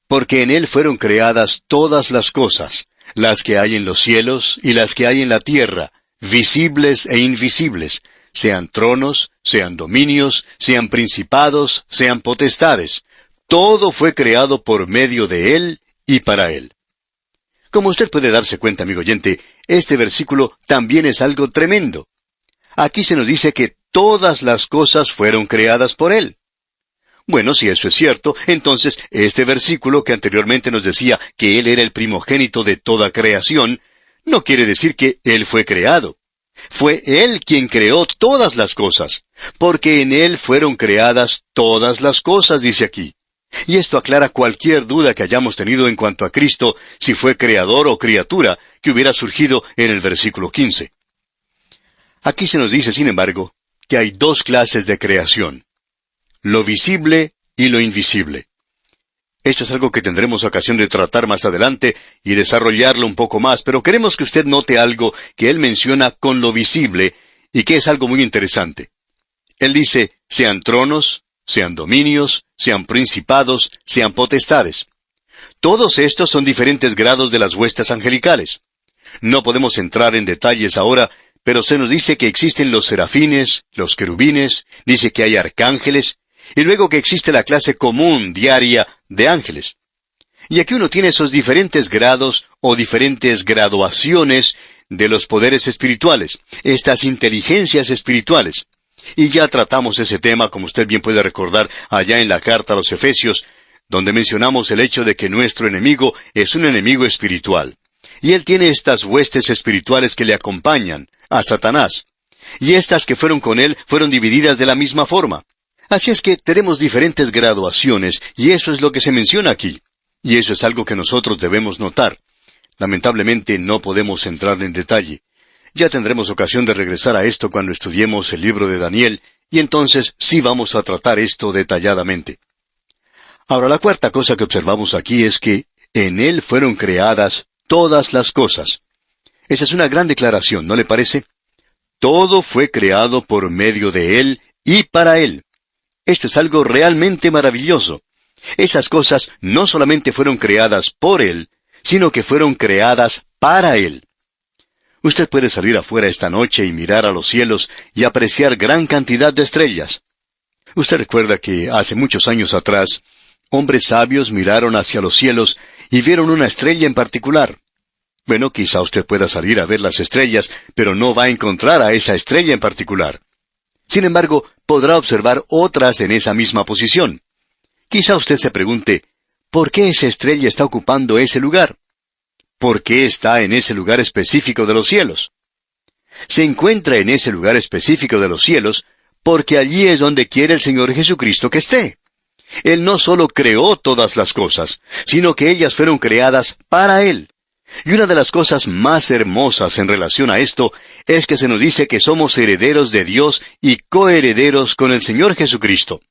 porque en Él fueron creadas todas las cosas, las que hay en los cielos y las que hay en la tierra, visibles e invisibles, sean tronos, sean dominios, sean principados, sean potestades. Todo fue creado por medio de Él y para Él. Como usted puede darse cuenta, amigo oyente, este versículo también es algo tremendo. Aquí se nos dice que todas las cosas fueron creadas por Él. Bueno, si eso es cierto, entonces este versículo que anteriormente nos decía que Él era el primogénito de toda creación, no quiere decir que Él fue creado. Fue Él quien creó todas las cosas, porque en Él fueron creadas todas las cosas, dice aquí. Y esto aclara cualquier duda que hayamos tenido en cuanto a Cristo, si fue creador o criatura, que hubiera surgido en el versículo 15. Aquí se nos dice, sin embargo, que hay 2 clases de creación: lo visible y lo invisible. Esto es algo que tendremos ocasión de tratar más adelante y desarrollarlo un poco más, pero queremos que usted note algo que él menciona con lo visible y que es algo muy interesante. Él dice, sean tronos, sean dominios, sean principados, sean potestades. Todos estos son diferentes grados de las huestes angelicales. No podemos entrar en detalles ahora, pero se nos dice que existen los serafines, los querubines, dice que hay arcángeles, y luego que existe la clase común, diaria, de ángeles. Y aquí uno tiene esos diferentes grados o diferentes graduaciones de los poderes espirituales, estas inteligencias espirituales. Y ya tratamos ese tema, como usted bien puede recordar, allá en la carta a los Efesios, donde mencionamos el hecho de que nuestro enemigo es un enemigo espiritual. Y él tiene estas huestes espirituales que le acompañan, a Satanás. Y estas que fueron con él fueron divididas de la misma forma. Así es que tenemos diferentes graduaciones, y eso es lo que se menciona aquí. Y eso es algo que nosotros debemos notar. Lamentablemente no podemos entrar en detalle. Ya tendremos ocasión de regresar a esto cuando estudiemos el libro de Daniel, y entonces sí vamos a tratar esto detalladamente. Ahora, la cuarta cosa que observamos aquí es que en Él fueron creadas todas las cosas. Esa es una gran declaración, ¿no le parece? Todo fue creado por medio de Él y para Él. Esto es algo realmente maravilloso. Esas cosas no solamente fueron creadas por Él, sino que fueron creadas para Él. Usted puede salir afuera esta noche y mirar a los cielos y apreciar gran cantidad de estrellas. Usted recuerda que hace muchos años atrás, Hombres sabios miraron hacia los cielos y vieron una estrella en particular. Bueno, quizá usted pueda salir a ver las estrellas, pero no va a encontrar a esa estrella en particular. Sin embargo, podrá observar otras en esa misma posición. Quizá usted se pregunte, ¿por qué esa estrella está ocupando ese lugar? ¿Por qué está en ese lugar específico de los cielos? Se encuentra en ese lugar específico de los cielos porque allí es donde quiere el Señor Jesucristo que esté. Él no solo creó todas las cosas, sino que ellas fueron creadas para Él. Y una de las cosas más hermosas en relación a esto es que se nos dice que somos herederos de Dios y coherederos con el Señor Jesucristo.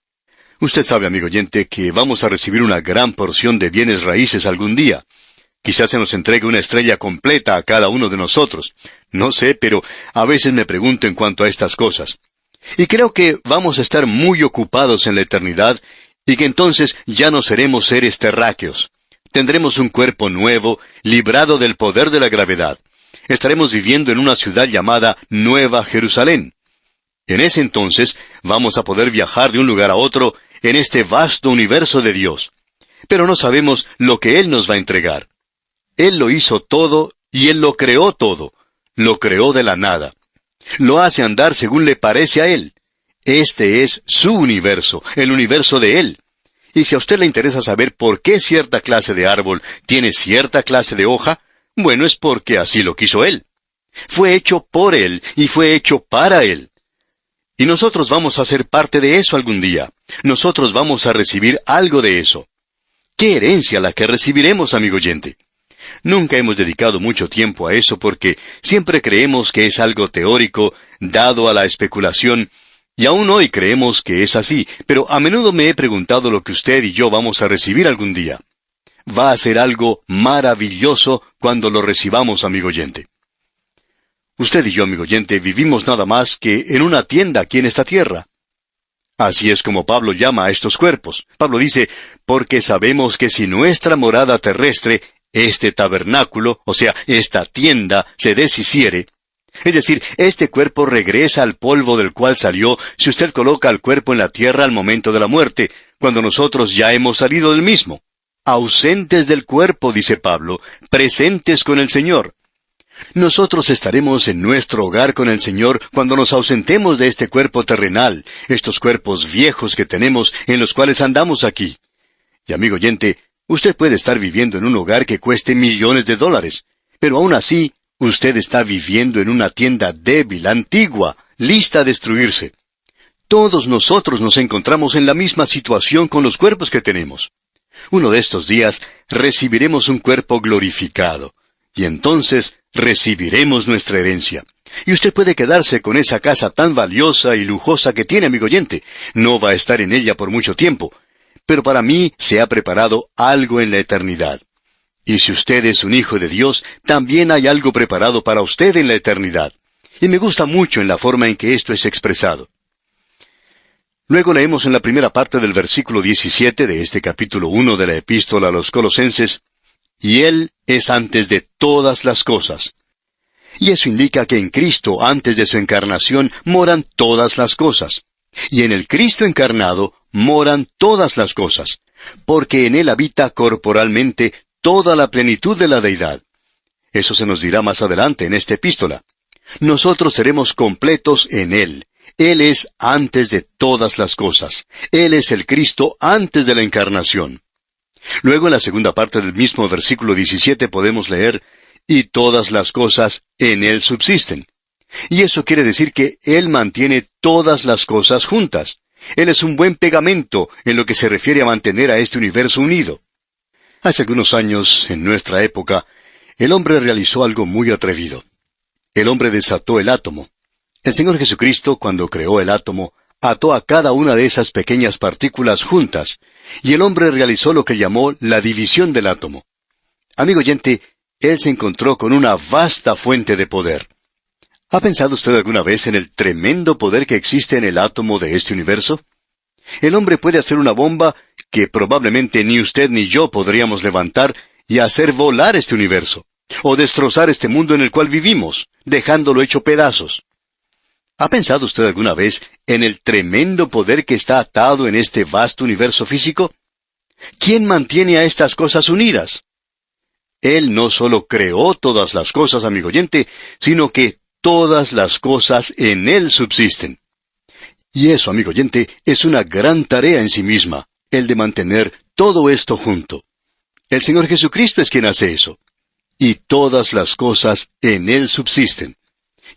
Usted sabe, amigo oyente, que vamos a recibir una gran porción de bienes raíces algún día. Quizás se nos entregue una estrella completa a cada uno de nosotros. No sé, pero a veces me pregunto en cuanto a estas cosas. Y creo que vamos a estar muy ocupados en la eternidad y que entonces ya no seremos seres terráqueos. Tendremos un cuerpo nuevo, librado del poder de la gravedad. Estaremos viviendo en una ciudad llamada Nueva Jerusalén. En ese entonces vamos a poder viajar de un lugar a otro en este vasto universo de Dios. Pero no sabemos lo que Él nos va a entregar. Él lo hizo todo y Él lo creó todo. Lo creó de la nada. Lo hace andar según le parece a Él. Este es su universo, el universo de Él. Y si a usted le interesa saber por qué cierta clase de árbol tiene cierta clase de hoja, bueno, es porque así lo quiso Él. Fue hecho por Él y fue hecho para Él. Y nosotros vamos a ser parte de eso algún día. Nosotros vamos a recibir algo de eso. ¿Qué herencia la que recibiremos, amigo oyente? Nunca hemos dedicado mucho tiempo a eso porque siempre creemos que es algo teórico, dado a la especulación, y aún hoy creemos que es así, pero a menudo me he preguntado lo que usted y yo vamos a recibir algún día. Va a ser algo maravilloso cuando lo recibamos, amigo oyente. Usted y yo, amigo oyente, vivimos nada más que en una tienda aquí en esta tierra. Así es como Pablo llama a estos cuerpos. Pablo dice, porque sabemos que si nuestra morada terrestre, este tabernáculo, o sea, esta tienda, se deshiciere, es decir, este cuerpo regresa al polvo del cual salió si usted coloca el cuerpo en la tierra al momento de la muerte, cuando nosotros ya hemos salido del mismo. Ausentes del cuerpo, dice Pablo, presentes con el Señor. Nosotros estaremos en nuestro hogar con el Señor cuando nos ausentemos de este cuerpo terrenal, estos cuerpos viejos que tenemos en los cuales andamos aquí. Y amigo oyente, usted puede estar viviendo en un hogar que cueste millones de dólares, pero aún así, usted está viviendo en una tienda débil, antigua, lista a destruirse. Todos nosotros nos encontramos en la misma situación con los cuerpos que tenemos. Uno de estos días recibiremos un cuerpo glorificado, y entonces recibiremos nuestra herencia. Y usted puede quedarse con esa casa tan valiosa y lujosa que tiene, amigo oyente. No va a estar en ella por mucho tiempo, pero para mí se ha preparado algo en la eternidad. Y si usted es un hijo de Dios, también hay algo preparado para usted en la eternidad. Y me gusta mucho en la forma en que esto es expresado. Luego leemos en la primera parte del versículo 17 de este capítulo 1 de la Epístola a los Colosenses, y Él es antes de todas las cosas. Y eso indica que en Cristo, antes de su encarnación, moran todas las cosas. Y en el Cristo encarnado, moran todas las cosas, porque en Él habita corporalmente toda la plenitud de la deidad. Eso se nos dirá más adelante en esta epístola. Nosotros seremos completos en Él. Él es antes de todas las cosas. Él es el Cristo antes de la encarnación. Luego en la segunda parte del mismo versículo 17 podemos leer, y todas las cosas en Él subsisten. Y eso quiere decir que Él mantiene todas las cosas juntas. Él es un buen pegamento en lo que se refiere a mantener a este universo unido. Hace algunos años, en nuestra época, el hombre realizó algo muy atrevido. El hombre desató el átomo. El Señor Jesucristo, cuando creó el átomo, ató a cada una de esas pequeñas partículas juntas, y el hombre realizó lo que llamó la división del átomo. Amigo oyente, él se encontró con una vasta fuente de poder. ¿Ha pensado usted alguna vez en el tremendo poder que existe en el átomo de este universo? El hombre puede hacer una bomba que probablemente ni usted ni yo podríamos levantar y hacer volar este universo, o destrozar este mundo en el cual vivimos, dejándolo hecho pedazos. ¿Ha pensado usted alguna vez en el tremendo poder que está atado en este vasto universo físico? ¿Quién mantiene a estas cosas unidas? Él no solo creó todas las cosas, amigo oyente, sino que todas las cosas en Él subsisten. Y eso, amigo oyente, es una gran tarea en sí misma, el de mantener todo esto junto. El Señor Jesucristo es quien hace eso. Y todas las cosas en Él subsisten.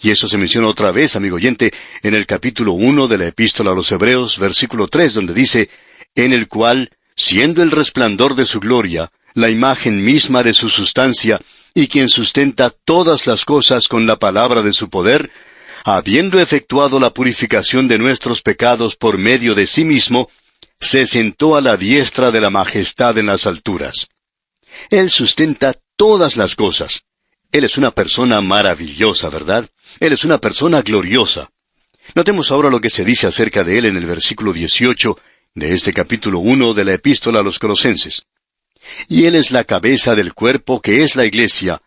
Y eso se menciona otra vez, amigo oyente, en el capítulo 1 de la Epístola a los Hebreos, versículo 3, donde dice, en el cual, siendo el resplandor de su gloria, la imagen misma de su sustancia, y quien sustenta todas las cosas con la palabra de su poder, habiendo efectuado la purificación de nuestros pecados por medio de sí mismo, se sentó a la diestra de la majestad en las alturas. Él sustenta todas las cosas. Él es una persona maravillosa, ¿verdad? Él es una persona gloriosa. Notemos ahora lo que se dice acerca de Él en el versículo 18 de este capítulo 1 de la Epístola a los Colosenses. Y Él es la cabeza del cuerpo que es la Iglesia,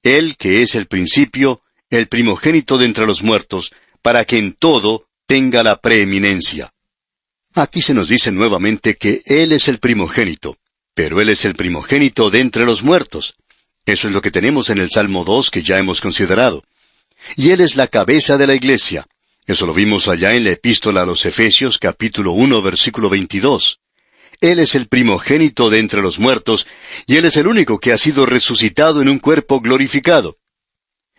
Él que es el principio, el primogénito de entre los muertos, para que en todo tenga la preeminencia. Aquí se nos dice nuevamente que Él es el primogénito, pero Él es el primogénito de entre los muertos. Eso es lo que tenemos en el Salmo 2 que ya hemos considerado. Y Él es la cabeza de la Iglesia. Eso lo vimos allá en la Epístola a los Efesios, capítulo 1, versículo 22. Él es el primogénito de entre los muertos, y Él es el único que ha sido resucitado en un cuerpo glorificado.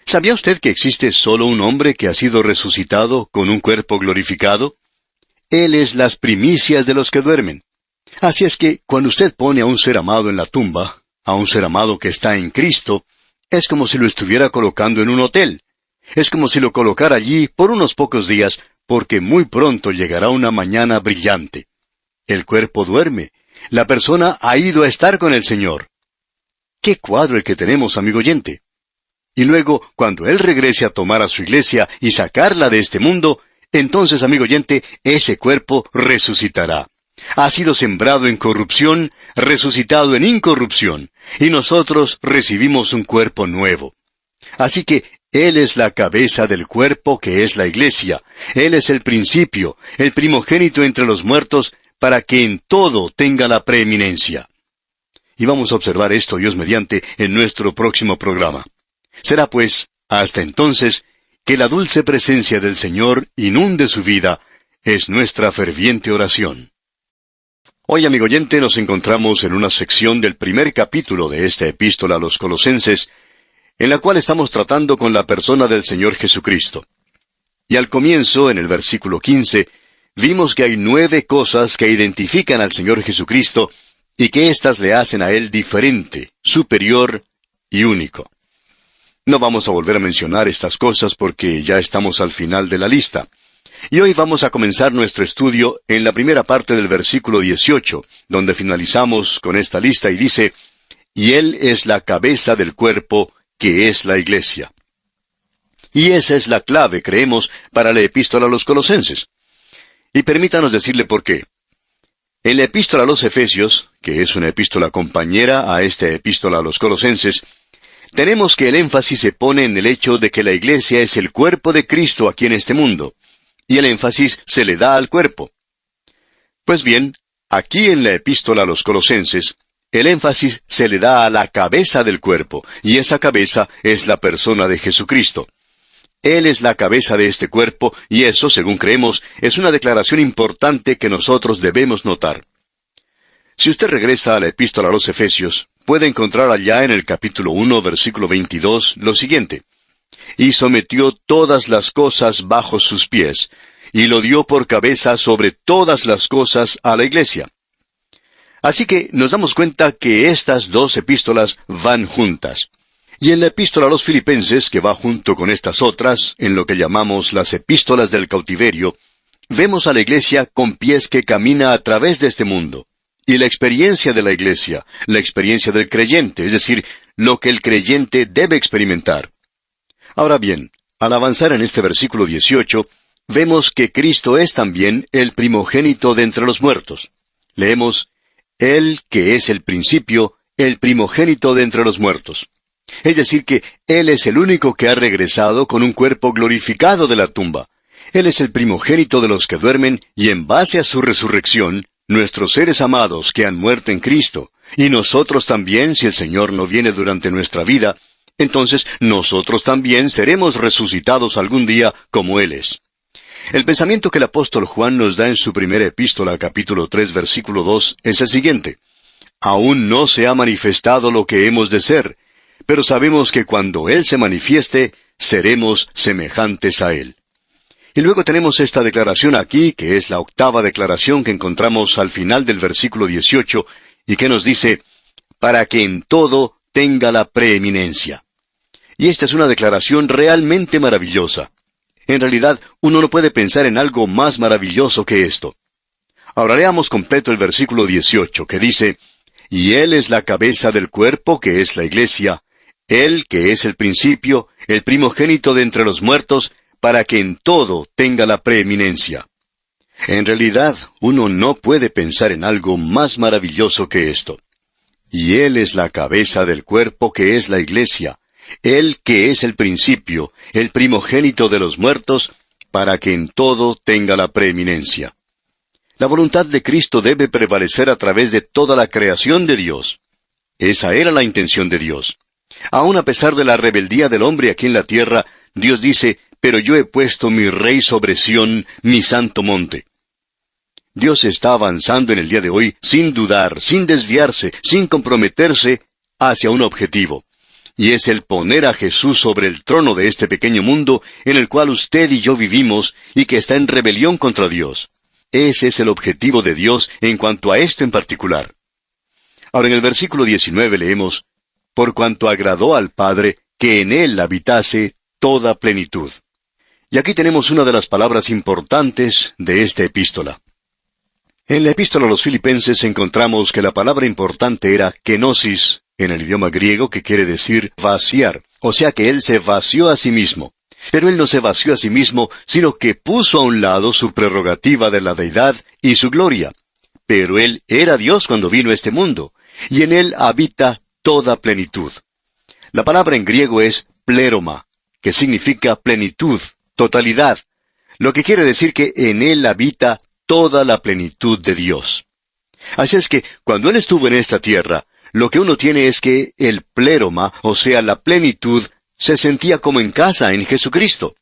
¿Sabía usted que existe solo un hombre que ha sido resucitado con un cuerpo glorificado? Él es las primicias de los que duermen. Así es que, cuando usted pone a un ser amado en la tumba, a un ser amado que está en Cristo, es como si lo estuviera colocando en un hotel. Es como si lo colocara allí por unos pocos días, porque muy pronto llegará una mañana brillante. El cuerpo duerme. La persona ha ido a estar con el Señor. ¡Qué cuadro el que tenemos, amigo oyente! Y luego, cuando Él regrese a tomar a su iglesia y sacarla de este mundo, entonces, amigo oyente, ese cuerpo resucitará. Ha sido sembrado en corrupción, resucitado en incorrupción, y nosotros recibimos un cuerpo nuevo. Así que Él es la cabeza del cuerpo que es la iglesia. Él es el principio, el primogénito entre los muertos, para que en todo tenga la preeminencia. Y vamos a observar esto, Dios mediante, en nuestro próximo programa. Será pues, hasta entonces, que la dulce presencia del Señor inunde su vida, es nuestra ferviente oración. Hoy, amigo oyente, nos encontramos en una sección del primer capítulo de esta epístola a los Colosenses, en la cual estamos tratando con la persona del Señor Jesucristo. Y al comienzo, en el versículo 15, vimos que hay 9 cosas que identifican al Señor Jesucristo y que éstas le hacen a Él diferente, superior y único. No vamos a volver a mencionar estas cosas porque ya estamos al final de la lista. Y hoy vamos a comenzar nuestro estudio en la primera parte del versículo 18, donde finalizamos con esta lista y dice, y Él es la cabeza del cuerpo que es la Iglesia. Y esa es la clave, creemos, para la epístola a los Colosenses. Y permítanos decirle por qué. En la epístola a los Efesios, que es una epístola compañera a esta epístola a los Colosenses, tenemos que el énfasis se pone en el hecho de que la Iglesia es el cuerpo de Cristo aquí en este mundo, y el énfasis se le da al cuerpo. Pues bien, aquí en la epístola a los Colosenses, el énfasis se le da a la cabeza del cuerpo, y esa cabeza es la persona de Jesucristo. Él es la cabeza de este cuerpo, y eso, según creemos, es una declaración importante que nosotros debemos notar. Si usted regresa a la epístola a los Efesios, puede encontrar allá en el capítulo 1, versículo 22, lo siguiente. Y sometió todas las cosas bajo sus pies, y lo dio por cabeza sobre todas las cosas a la Iglesia. Así que nos damos cuenta que estas dos epístolas van juntas. Y en la epístola a los Filipenses, que va junto con estas otras, en lo que llamamos las epístolas del cautiverio, vemos a la Iglesia con pies que camina a través de este mundo. Y la experiencia de la Iglesia, la experiencia del creyente, es decir, lo que el creyente debe experimentar. Ahora bien, al avanzar en este versículo 18, vemos que Cristo es también el primogénito de entre los muertos. Leemos, Él que es el principio, el primogénito de entre los muertos. Es decir que Él es el único que ha regresado con un cuerpo glorificado de la tumba. Él es el primogénito de los que duermen y en base a su resurrección, nuestros seres amados que han muerto en Cristo, y nosotros también, si el Señor no viene durante nuestra vida, entonces nosotros también seremos resucitados algún día como Él es. El pensamiento que el apóstol Juan nos da en su primera epístola, capítulo 3, versículo 2, es el siguiente: Aún no se ha manifestado lo que hemos de ser, pero sabemos que cuando Él se manifieste, seremos semejantes a Él. Y luego tenemos esta declaración aquí, que es la octava declaración que encontramos al final del versículo 18, y que nos dice, para que en todo tenga la preeminencia. Y esta es una declaración realmente maravillosa. En realidad, uno no puede pensar en algo más maravilloso que esto. Ahora leamos completo el versículo 18, que dice, y Él es la cabeza del cuerpo, que es la iglesia, Él que es el principio, el primogénito de entre los muertos, para que en todo tenga la preeminencia. En realidad, uno no puede pensar en algo más maravilloso que esto. Y Él es la cabeza del cuerpo, que es la iglesia, Él que es el principio, el primogénito de los muertos, para que en todo tenga la preeminencia. La voluntad de Cristo debe prevalecer a través de toda la creación de Dios. Esa era la intención de Dios. Aun a pesar de la rebeldía del hombre aquí en la tierra, Dios dice, pero yo he puesto mi rey sobre Sión, mi santo monte. Dios está avanzando en el día de hoy sin dudar, sin desviarse, sin comprometerse hacia un objetivo. Y es el poner a Jesús sobre el trono de este pequeño mundo en el cual usted y yo vivimos y que está en rebelión contra Dios. Ese es el objetivo de Dios en cuanto a esto en particular. Ahora en el versículo 19 leemos, por cuanto agradó al Padre que en Él habitase toda plenitud. Y aquí tenemos una de las palabras importantes de esta epístola. En la epístola a los Filipenses encontramos que la palabra importante era kenosis, en el idioma griego, que quiere decir vaciar, o sea que Él se vació a sí mismo. Pero Él no se vació a sí mismo, sino que puso a un lado su prerrogativa de la deidad y su gloria. Pero Él era Dios cuando vino a este mundo, y en Él habita toda plenitud. La palabra en griego es pléroma, que significa plenitud, totalidad, lo que quiere decir que en Él habita toda la plenitud de Dios. Así es que, cuando Él estuvo en esta tierra, lo que uno tiene es que el pléroma, o sea, la plenitud, se sentía como en casa en Jesucristo.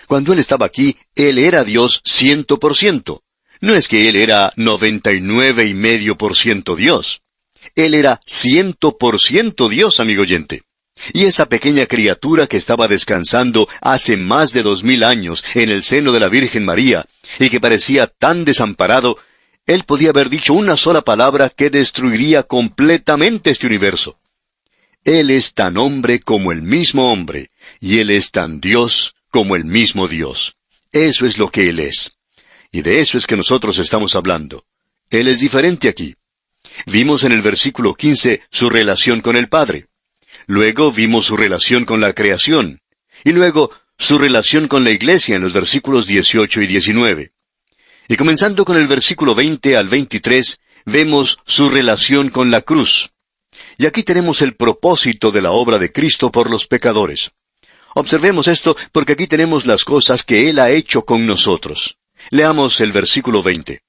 Cuando Él estaba aquí, Él era Dios 100%. No es que Él era 99,5% Dios. Él era 100% Dios, amigo oyente. Y esa pequeña criatura que estaba descansando hace más de 2000 años en el seno de la Virgen María, y que parecía tan desamparado, Él podía haber dicho una sola palabra que destruiría completamente este universo. Él es tan hombre como el mismo hombre, y Él es tan Dios como el mismo Dios. Eso es lo que Él es. Y de eso es que nosotros estamos hablando. Él es diferente aquí. Vimos en el versículo 15 su relación con el Padre. Luego vimos su relación con la creación. Y luego su relación con la iglesia en los versículos 18 y 19. Y comenzando con el versículo 20 al 23, vemos su relación con la cruz. Y aquí tenemos el propósito de la obra de Cristo por los pecadores. Observemos esto porque aquí tenemos las cosas que Él ha hecho con nosotros. Leamos el versículo 20.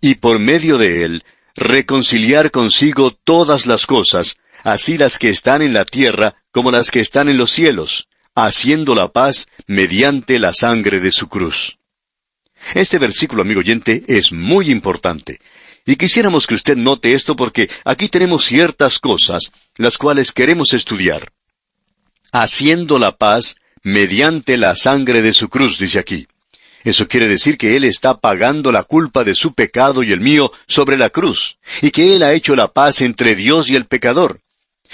Y por medio de Él, reconciliar consigo todas las cosas, así las que están en la tierra como las que están en los cielos, haciendo la paz mediante la sangre de su cruz. Este versículo, amigo oyente, es muy importante. Y quisiéramos que usted note esto porque aquí tenemos ciertas cosas, las cuales queremos estudiar. Haciendo la paz mediante la sangre de su cruz, dice aquí. Eso quiere decir que Él está pagando la culpa de su pecado y el mío sobre la cruz, y que Él ha hecho la paz entre Dios y el pecador.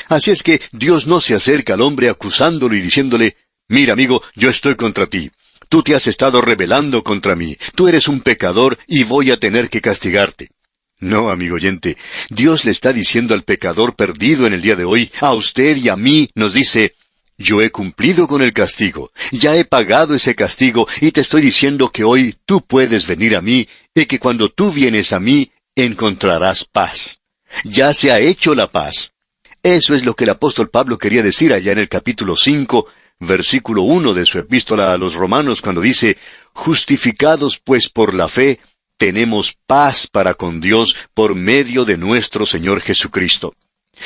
Así es que Dios no se acerca al hombre acusándolo y diciéndole, mira amigo, yo estoy contra ti. Tú te has estado rebelando contra mí. Tú eres un pecador y voy a tener que castigarte. No, amigo oyente, Dios le está diciendo al pecador perdido en el día de hoy, a usted y a mí, nos dice, yo he cumplido con el castigo, ya he pagado ese castigo y te estoy diciendo que hoy tú puedes venir a mí y que cuando tú vienes a mí encontrarás paz. Ya se ha hecho la paz. Eso es lo que el apóstol Pablo quería decir allá en el capítulo 5, versículo 1 de su epístola a los Romanos cuando dice, justificados pues por la fe, tenemos paz para con Dios por medio de nuestro Señor Jesucristo.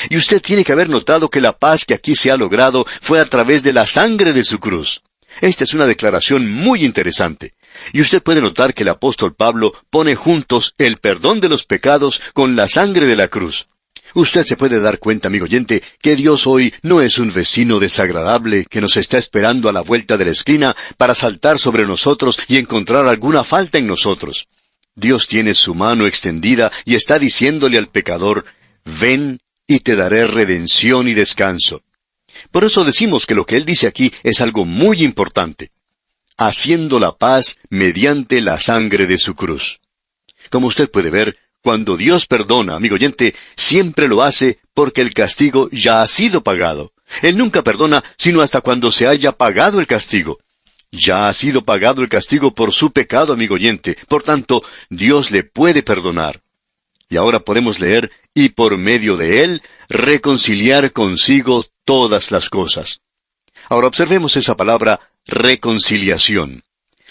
Y usted tiene que haber notado que la paz que aquí se ha logrado fue a través de la sangre de su cruz. Esta es una declaración muy interesante. Y usted puede notar que el apóstol Pablo pone juntos el perdón de los pecados con la sangre de la cruz. Usted se puede dar cuenta, amigo oyente, que Dios hoy no es un vecino desagradable que nos está esperando a la vuelta de la esquina para saltar sobre nosotros y encontrar alguna falta en nosotros. Dios tiene su mano extendida y está diciéndole al pecador, ven y te daré redención y descanso. Por eso decimos que lo que Él dice aquí es algo muy importante. Haciendo la paz mediante la sangre de su cruz. Como usted puede ver, cuando Dios perdona, amigo oyente, siempre lo hace porque el castigo ya ha sido pagado. Él nunca perdona sino hasta cuando se haya pagado el castigo. Ya ha sido pagado el castigo por su pecado, amigo oyente. Por tanto, Dios le puede perdonar. Y ahora podemos leer, y por medio de Él, reconciliar consigo todas las cosas. Ahora observemos esa palabra, reconciliación.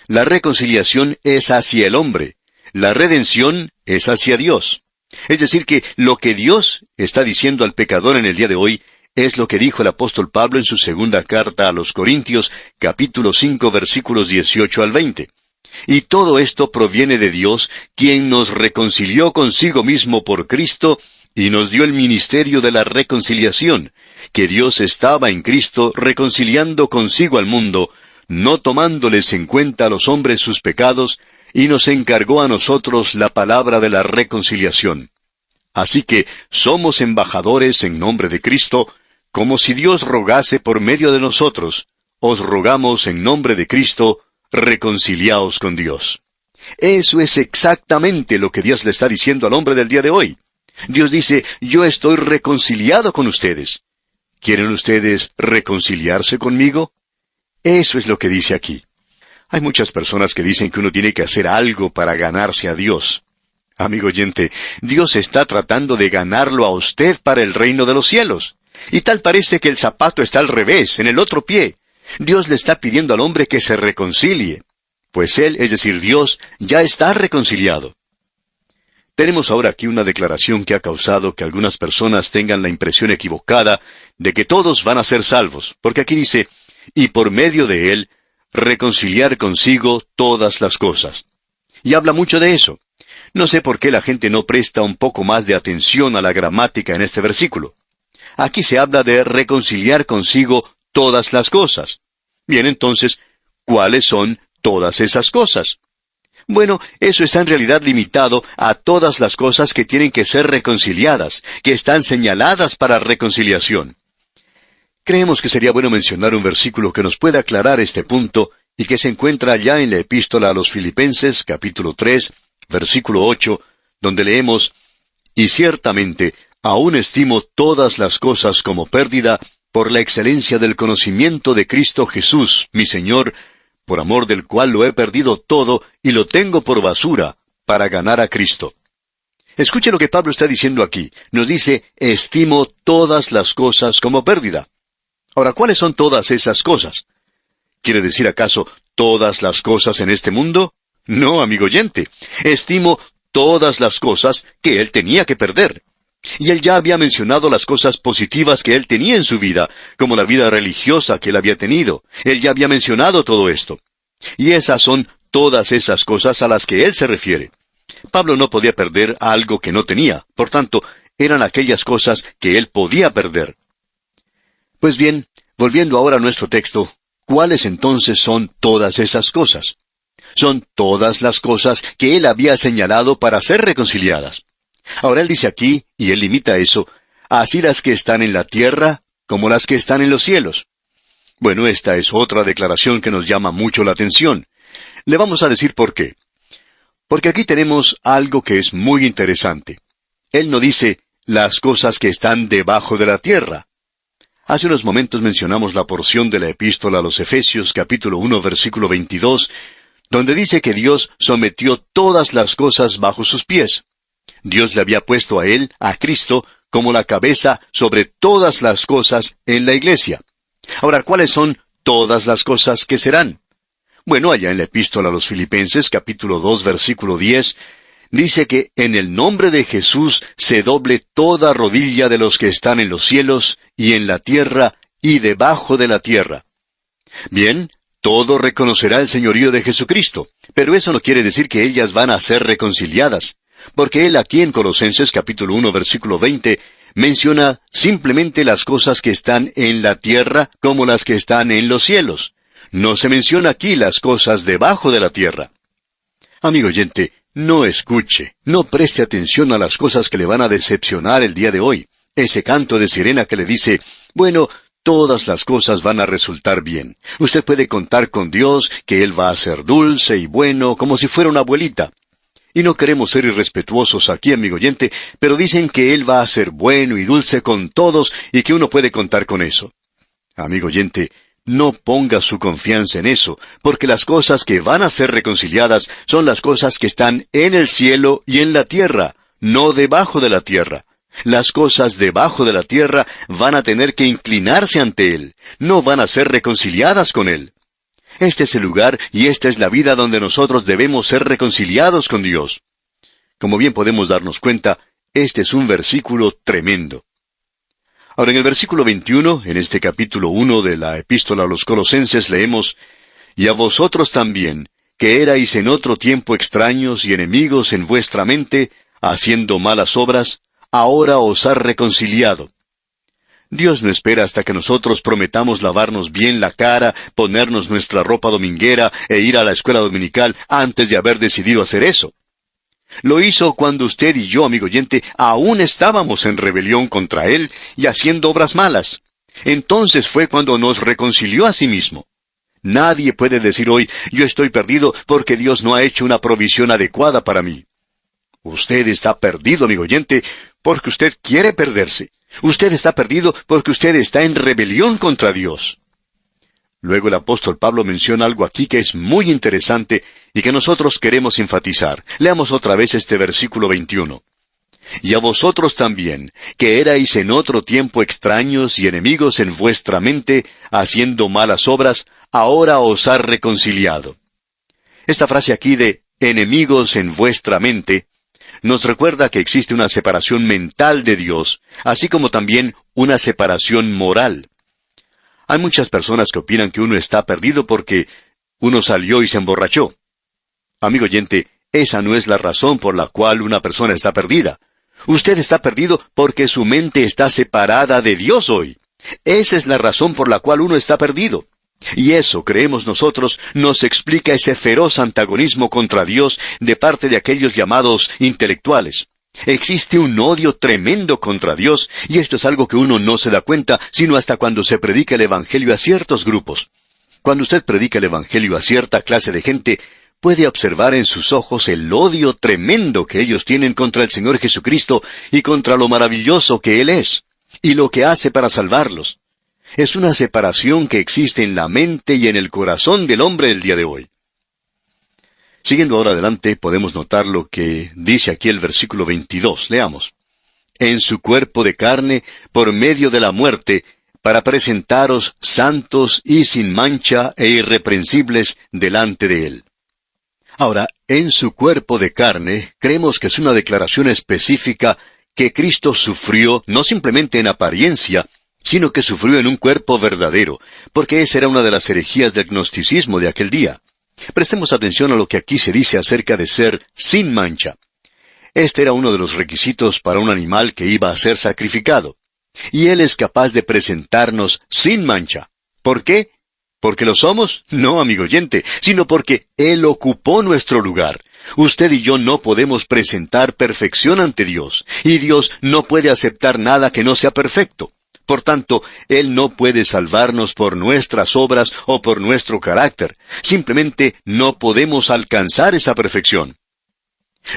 La reconciliación es hacia el hombre. La redención es hacia Dios. Es decir que lo que Dios está diciendo al pecador en el día de hoy es lo que dijo el apóstol Pablo en su segunda carta a los Corintios, capítulo 5, versículos 18 al 20. Y todo esto proviene de Dios, quien nos reconcilió consigo mismo por Cristo y nos dio el ministerio de la reconciliación, que Dios estaba en Cristo reconciliando consigo al mundo, no tomándoles en cuenta a los hombres sus pecados, y nos encargó a nosotros la palabra de la reconciliación. Así que somos embajadores en nombre de Cristo, como si Dios rogase por medio de nosotros. Os rogamos en nombre de Cristo, reconciliaos con Dios. Eso es exactamente lo que Dios le está diciendo al hombre del día de hoy. Dios dice, yo estoy reconciliado con ustedes. ¿Quieren ustedes reconciliarse conmigo? Eso es lo que dice aquí. Hay muchas personas que dicen que uno tiene que hacer algo para ganarse a Dios. Amigo oyente, Dios está tratando de ganarlo a usted para el reino de los cielos. Y tal parece que el zapato está al revés, en el otro pie. Dios le está pidiendo al hombre que se reconcilie. Pues Él, es decir, Dios, ya está reconciliado. Tenemos ahora aquí una declaración que ha causado que algunas personas tengan la impresión equivocada de que todos van a ser salvos. Porque aquí dice, y por medio de Él, reconciliar consigo todas las cosas. Y habla mucho de eso. No sé por qué la gente no presta un poco más de atención a la gramática en este versículo. Aquí se habla de reconciliar consigo todas las cosas. Bien, entonces, ¿cuáles son todas esas cosas? Bueno, eso está en realidad limitado a todas las cosas que tienen que ser reconciliadas, que están señaladas para reconciliación. Creemos que sería bueno mencionar un versículo que nos pueda aclarar este punto y que se encuentra allá en la epístola a los Filipenses, capítulo 3, versículo 8, donde leemos, y ciertamente aún estimo todas las cosas como pérdida por la excelencia del conocimiento de Cristo Jesús, mi Señor, por amor del cual lo he perdido todo y lo tengo por basura, para ganar a Cristo. Escuche lo que Pablo está diciendo aquí. Nos dice, estimo todas las cosas como pérdida. Ahora, ¿cuáles son todas esas cosas? ¿Quiere decir acaso todas las cosas en este mundo? No, amigo oyente. Estimo todas las cosas que él tenía que perder. Y él ya había mencionado las cosas positivas que él tenía en su vida, como la vida religiosa que él había tenido. Él ya había mencionado todo esto. Y esas son todas esas cosas a las que él se refiere. Pablo no podía perder algo que no tenía. Por tanto, eran aquellas cosas que él podía perder. Pues bien, volviendo ahora a nuestro texto, ¿cuáles entonces son todas esas cosas? Son todas las cosas que él había señalado para ser reconciliadas. Ahora él dice aquí, y él limita eso, así las que están en la tierra como las que están en los cielos. Bueno, esta es otra declaración que nos llama mucho la atención. Le vamos a decir por qué. Porque aquí tenemos algo que es muy interesante. Él no dice las cosas que están debajo de la tierra. Hace unos momentos mencionamos la porción de la epístola a los Efesios, capítulo 1, versículo 22, donde dice que Dios sometió todas las cosas bajo sus pies. Dios le había puesto a él, a Cristo, como la cabeza sobre todas las cosas en la iglesia. Ahora, ¿cuáles son todas las cosas que serán? Bueno, allá en la epístola a los Filipenses, capítulo 2, versículo 10, dice que en el nombre de Jesús se doble toda rodilla de los que están en los cielos y en la tierra y debajo de la tierra. Bien, todo reconocerá el señorío de Jesucristo, pero eso no quiere decir que ellas van a ser reconciliadas, porque él aquí en Colosenses capítulo 1 versículo 20 menciona simplemente las cosas que están en la tierra como las que están en los cielos. No se menciona aquí las cosas debajo de la tierra. Amigo oyente, no escuche, no preste atención a las cosas que le van a decepcionar el día de hoy. Ese canto de sirena que le dice, bueno, todas las cosas van a resultar bien. Usted puede contar con Dios, que Él va a ser dulce y bueno, como si fuera una abuelita. Y no queremos ser irrespetuosos aquí, amigo oyente, pero dicen que Él va a ser bueno y dulce con todos y que uno puede contar con eso. Amigo oyente, no ponga su confianza en eso, porque las cosas que van a ser reconciliadas son las cosas que están en el cielo y en la tierra, no debajo de la tierra. Las cosas debajo de la tierra van a tener que inclinarse ante Él, no van a ser reconciliadas con Él. Este es el lugar y esta es la vida donde nosotros debemos ser reconciliados con Dios. Como bien podemos darnos cuenta, este es un versículo tremendo. Ahora en el versículo 21, en este capítulo 1 de la epístola a los Colosenses, leemos, «Y a vosotros también, que erais en otro tiempo extraños y enemigos en vuestra mente, haciendo malas obras, ahora os ha reconciliado». Dios no espera hasta que nosotros prometamos lavarnos bien la cara, ponernos nuestra ropa dominguera e ir a la escuela dominical antes de haber decidido hacer eso. Lo hizo cuando usted y yo, amigo oyente, aún estábamos en rebelión contra Él y haciendo obras malas. Entonces fue cuando nos reconcilió a sí mismo. Nadie puede decir hoy, yo estoy perdido porque Dios no ha hecho una provisión adecuada para mí. Usted está perdido, amigo oyente, porque usted quiere perderse. Usted está perdido porque usted está en rebelión contra Dios. Luego el apóstol Pablo menciona algo aquí que es muy interesante y que nosotros queremos enfatizar. Leamos otra vez este versículo 21. «Y a vosotros también, que erais en otro tiempo extraños y enemigos en vuestra mente, haciendo malas obras, ahora os ha reconciliado». Esta frase aquí de «enemigos en vuestra mente» nos recuerda que existe una separación mental de Dios, así como también una separación moral. Hay muchas personas que opinan que uno está perdido porque uno salió y se emborrachó. Amigo oyente, esa no es la razón por la cual una persona está perdida. Usted está perdido porque su mente está separada de Dios hoy. Esa es la razón por la cual uno está perdido. Y eso, creemos nosotros, nos explica ese feroz antagonismo contra Dios de parte de aquellos llamados intelectuales. Existe un odio tremendo contra Dios, y esto es algo que uno no se da cuenta, sino hasta cuando se predica el Evangelio a ciertos grupos. Cuando usted predica el Evangelio a cierta clase de gente, puede observar en sus ojos el odio tremendo que ellos tienen contra el Señor Jesucristo y contra lo maravilloso que Él es, y lo que hace para salvarlos. Es una separación que existe en la mente y en el corazón del hombre el día de hoy. Siguiendo ahora adelante, podemos notar lo que dice aquí el versículo 22. Leamos. «En su cuerpo de carne, por medio de la muerte, para presentaros santos y sin mancha e irreprensibles delante de Él». Ahora, en su cuerpo de carne, creemos que es una declaración específica que Cristo sufrió no simplemente en apariencia, sino que sufrió en un cuerpo verdadero, porque esa era una de las herejías del gnosticismo de aquel día. Prestemos atención a lo que aquí se dice acerca de ser sin mancha. Este era uno de los requisitos para un animal que iba a ser sacrificado. Y Él es capaz de presentarnos sin mancha. ¿Por qué? ¿Porque lo somos? No, amigo oyente, sino porque Él ocupó nuestro lugar. Usted y yo no podemos presentar perfección ante Dios, y Dios no puede aceptar nada que no sea perfecto. Por tanto, Él no puede salvarnos por nuestras obras o por nuestro carácter. Simplemente no podemos alcanzar esa perfección.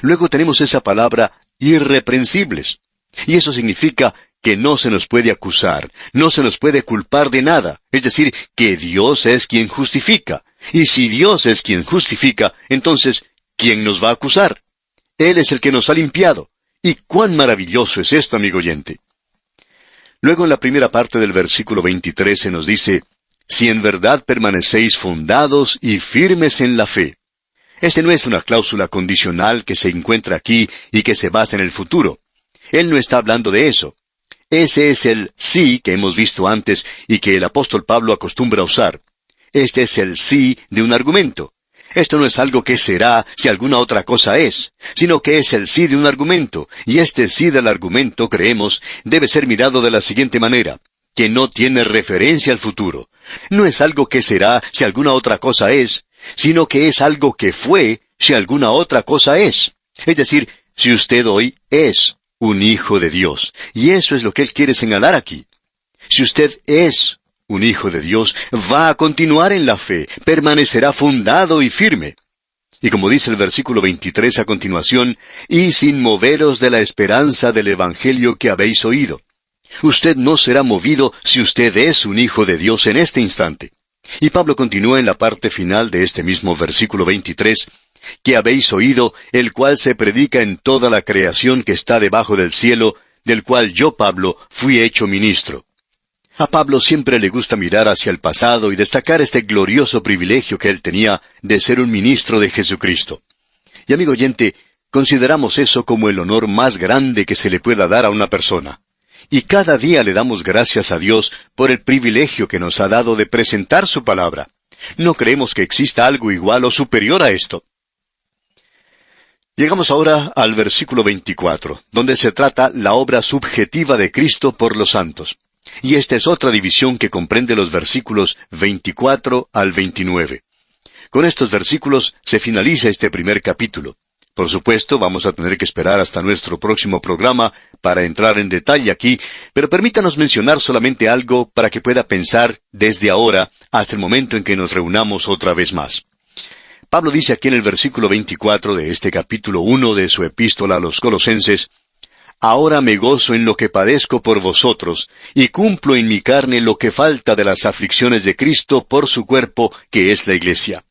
Luego tenemos esa palabra irreprensibles. Y eso significa que no se nos puede acusar, no se nos puede culpar de nada. Es decir, que Dios es quien justifica. Y si Dios es quien justifica, entonces, ¿quién nos va a acusar? Él es el que nos ha limpiado. Y cuán maravilloso es esto, amigo oyente. Luego en la primera parte del versículo 23 se nos dice, si en verdad permanecéis fundados y firmes en la fe. Este no es una cláusula condicional que se encuentra aquí y que se basa en el futuro. Él no está hablando de eso. Ese es el sí que hemos visto antes y que el apóstol Pablo acostumbra usar. Este es el sí de un argumento. Esto no es algo que será si alguna otra cosa es, sino que es el sí de un argumento, y este sí del argumento, creemos, debe ser mirado de la siguiente manera, que no tiene referencia al futuro. No es algo que será si alguna otra cosa es, sino que es algo que fue si alguna otra cosa es. Es decir, si usted hoy es un hijo de Dios, y eso es lo que él quiere señalar aquí. Si usted es un hijo de Dios, va a continuar en la fe, permanecerá fundado y firme. Y como dice el versículo 23 a continuación, y sin moveros de la esperanza del Evangelio que habéis oído. Usted no será movido si usted es un hijo de Dios en este instante. Y Pablo continúa en la parte final de este mismo versículo 23, que habéis oído, el cual se predica en toda la creación que está debajo del cielo, del cual yo, Pablo, fui hecho ministro. A Pablo siempre le gusta mirar hacia el pasado y destacar este glorioso privilegio que él tenía de ser un ministro de Jesucristo. Y amigo oyente, consideramos eso como el honor más grande que se le pueda dar a una persona. Y cada día le damos gracias a Dios por el privilegio que nos ha dado de presentar su palabra. No creemos que exista algo igual o superior a esto. Llegamos ahora al versículo 24, donde se trata la obra subjetiva de Cristo por los santos. Y esta es otra división que comprende los versículos 24 al 29. Con estos versículos se finaliza este primer capítulo. Por supuesto, vamos a tener que esperar hasta nuestro próximo programa para entrar en detalle aquí, pero permítanos mencionar solamente algo para que pueda pensar desde ahora hasta el momento en que nos reunamos otra vez más. Pablo dice aquí en el versículo 24 de este capítulo 1 de su epístola a los Colosenses, «Ahora me gozo en lo que padezco por vosotros, y cumplo en mi carne lo que falta de las aflicciones de Cristo por su cuerpo, que es la Iglesia».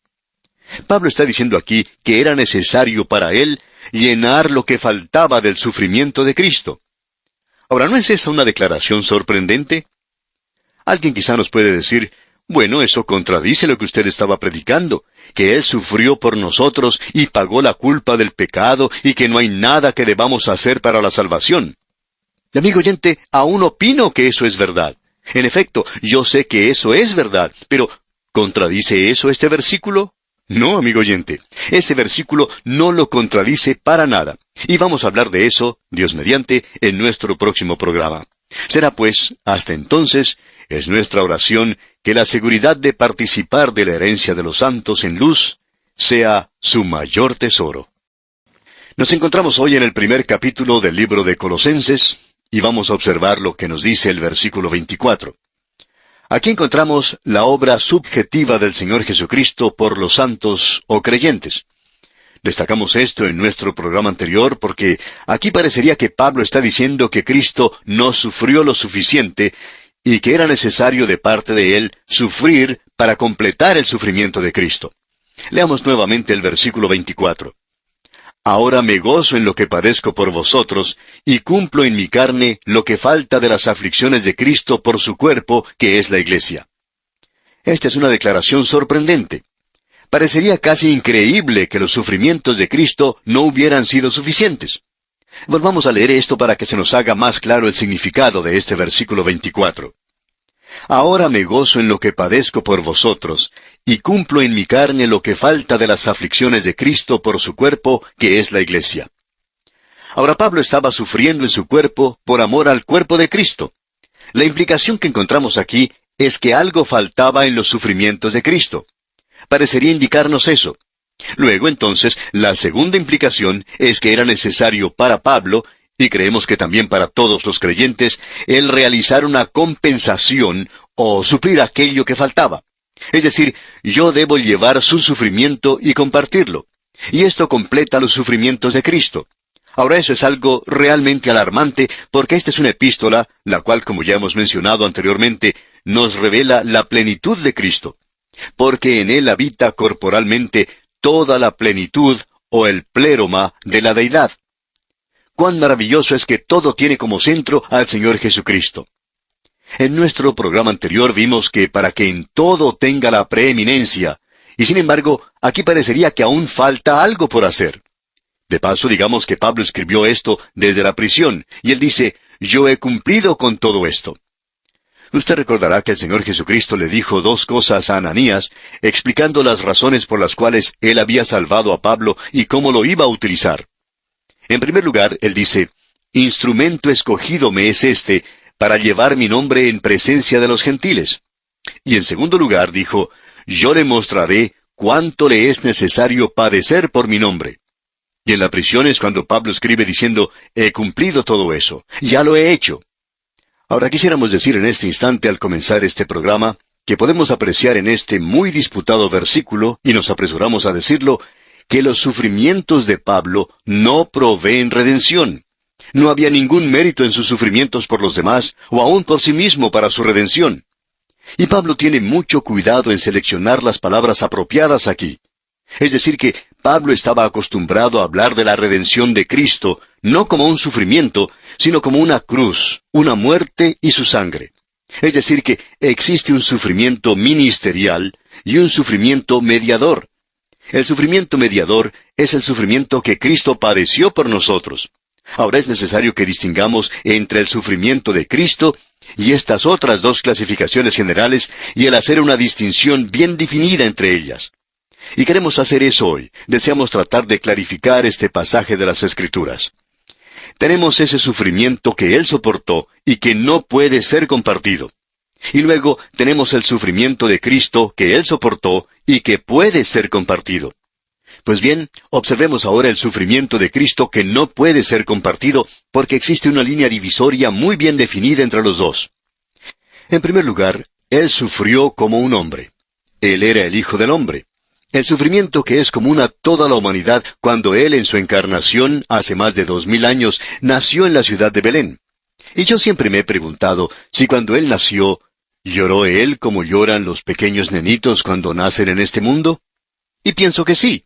Pablo está diciendo aquí que era necesario para él llenar lo que faltaba del sufrimiento de Cristo. Ahora, ¿no es esa una declaración sorprendente? Alguien quizá nos puede decir, bueno, eso contradice lo que usted estaba predicando, que Él sufrió por nosotros y pagó la culpa del pecado y que no hay nada que debamos hacer para la salvación. Y amigo oyente, aún opino que eso es verdad. En efecto, yo sé que eso es verdad, pero ¿contradice eso este versículo? No, amigo oyente, ese versículo no lo contradice para nada. Y vamos a hablar de eso, Dios mediante, en nuestro próximo programa. Será pues, hasta entonces, es nuestra oración que la seguridad de participar de la herencia de los santos en luz sea su mayor tesoro. Nos encontramos hoy en el primer capítulo del libro de Colosenses y vamos a observar lo que nos dice el versículo 24. Aquí encontramos la obra subjetiva del Señor Jesucristo por los santos o creyentes. Destacamos esto en nuestro programa anterior porque aquí parecería que Pablo está diciendo que Cristo no sufrió lo suficiente y que era necesario de parte de Él sufrir para completar el sufrimiento de Cristo. Leamos nuevamente el versículo 24. «Ahora me gozo en lo que padezco por vosotros, y cumplo en mi carne lo que falta de las aflicciones de Cristo por su cuerpo, que es la Iglesia». Esta es una declaración sorprendente. Parecería casi increíble que los sufrimientos de Cristo no hubieran sido suficientes. Volvamos a leer esto para que se nos haga más claro el significado de este versículo 24. «Ahora me gozo en lo que padezco por vosotros, y cumplo en mi carne lo que falta de las aflicciones de Cristo por su cuerpo, que es la Iglesia». Ahora Pablo estaba sufriendo en su cuerpo por amor al cuerpo de Cristo. La implicación que encontramos aquí es que algo faltaba en los sufrimientos de Cristo. Parecería indicarnos eso. Luego, entonces, la segunda implicación es que era necesario para Pablo, y creemos que también para todos los creyentes, el realizar una compensación o suplir aquello que faltaba. Es decir, yo debo llevar su sufrimiento y compartirlo. Y esto completa los sufrimientos de Cristo. Ahora eso es algo realmente alarmante porque esta es una epístola, la cual, como ya hemos mencionado anteriormente, nos revela la plenitud de Cristo. Porque en Él habita corporalmente toda la plenitud o el pléroma de la deidad. Cuán maravilloso es que todo tiene como centro al Señor Jesucristo. En nuestro programa anterior vimos que para que en todo tenga la preeminencia, y sin embargo, aquí parecería que aún falta algo por hacer. De paso, digamos que Pablo escribió esto desde la prisión, y él dice, yo he cumplido con todo esto. Usted recordará que el Señor Jesucristo le dijo dos cosas a Ananías, explicando las razones por las cuales él había salvado a Pablo y cómo lo iba a utilizar. En primer lugar, él dice, instrumento escogido me es este, para llevar mi nombre en presencia de los gentiles. Y en segundo lugar, dijo, yo le mostraré cuánto le es necesario padecer por mi nombre. Y en la prisión es cuando Pablo escribe diciendo, he cumplido todo eso, ya lo he hecho. Ahora quisiéramos decir en este instante al comenzar este programa, que podemos apreciar en este muy disputado versículo, y nos apresuramos a decirlo, que los sufrimientos de Pablo no proveen redención. No había ningún mérito en sus sufrimientos por los demás, o aún por sí mismo para su redención. Y Pablo tiene mucho cuidado en seleccionar las palabras apropiadas aquí. Es decir que Pablo estaba acostumbrado a hablar de la redención de Cristo, no como un sufrimiento, sino como una cruz, una muerte y su sangre. Es decir que existe un sufrimiento ministerial y un sufrimiento mediador. El sufrimiento mediador es el sufrimiento que Cristo padeció por nosotros. Ahora es necesario que distingamos entre el sufrimiento de Cristo y estas otras dos clasificaciones generales y el hacer una distinción bien definida entre ellas. Y queremos hacer eso hoy. Deseamos tratar de clarificar este pasaje de las Escrituras. Tenemos ese sufrimiento que Él soportó y que no puede ser compartido. Y luego tenemos el sufrimiento de Cristo que Él soportó y que puede ser compartido. Pues bien, observemos ahora el sufrimiento de Cristo que no puede ser compartido porque existe una línea divisoria muy bien definida entre los dos. En primer lugar, Él sufrió como un hombre. Él era el Hijo del Hombre. El sufrimiento que es común a toda la humanidad cuando Él en su encarnación, hace más de 2000 años, nació en la ciudad de Belén. Y yo siempre me he preguntado si cuando Él nació, ¿lloró Él como lloran los pequeños nenitos cuando nacen en este mundo? Y pienso que sí.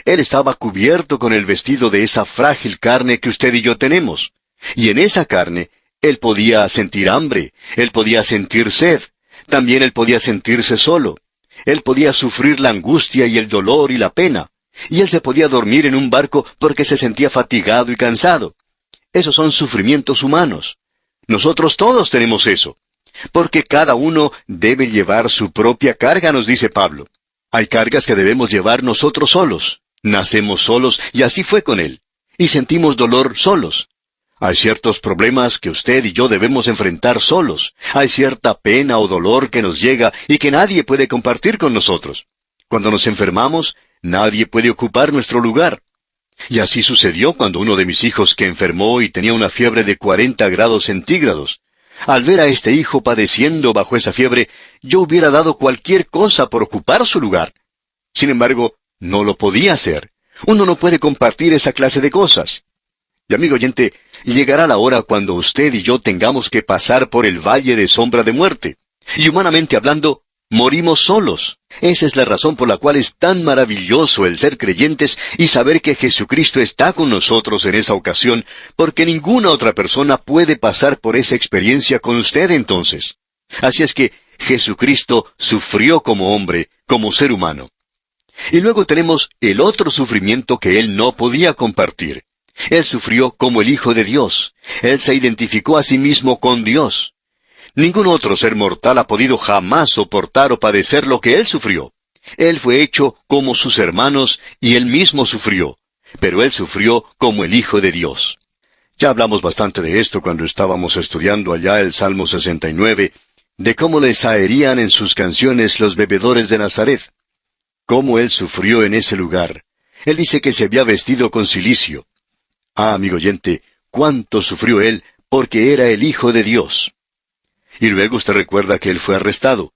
Él estaba cubierto con el vestido de esa frágil carne que usted y yo tenemos. Y en esa carne, Él podía sentir hambre, Él podía sentir sed, también Él podía sentirse solo. Él podía sufrir la angustia y el dolor y la pena. Y Él se podía dormir en un barco porque se sentía fatigado y cansado. Esos son sufrimientos humanos. Nosotros todos tenemos eso. Porque cada uno debe llevar su propia carga, nos dice Pablo. Hay cargas que debemos llevar nosotros solos. Nacemos solos y así fue con Él. Y sentimos dolor solos. Hay ciertos problemas que usted y yo debemos enfrentar solos. Hay cierta pena o dolor que nos llega y que nadie puede compartir con nosotros. Cuando nos enfermamos, nadie puede ocupar nuestro lugar. Y así sucedió cuando uno de mis hijos que enfermó y tenía una fiebre de 40 grados centígrados. Al ver a este hijo padeciendo bajo esa fiebre, yo hubiera dado cualquier cosa por ocupar su lugar. Sin embargo, no lo podía hacer. Uno no puede compartir esa clase de cosas. Y amigo oyente, llegará la hora cuando usted y yo tengamos que pasar por el valle de sombra de muerte. Y humanamente hablando, morimos solos. Esa es la razón por la cual es tan maravilloso el ser creyentes y saber que Jesucristo está con nosotros en esa ocasión, porque ninguna otra persona puede pasar por esa experiencia con usted entonces. Así es que Jesucristo sufrió como hombre, como ser humano. Y luego tenemos el otro sufrimiento que Él no podía compartir. Él sufrió como el Hijo de Dios. Él se identificó a sí mismo con Dios. Ningún otro ser mortal ha podido jamás soportar o padecer lo que Él sufrió. Él fue hecho como sus hermanos y Él mismo sufrió. Pero Él sufrió como el Hijo de Dios. Ya hablamos bastante de esto cuando estábamos estudiando allá el Salmo 69, de cómo les zaherían en sus canciones los bebedores de Nazaret. Cómo Él sufrió en ese lugar. Él dice que se había vestido con cilicio. Ah, amigo oyente, cuánto sufrió Él porque era el Hijo de Dios. Y luego usted recuerda que Él fue arrestado.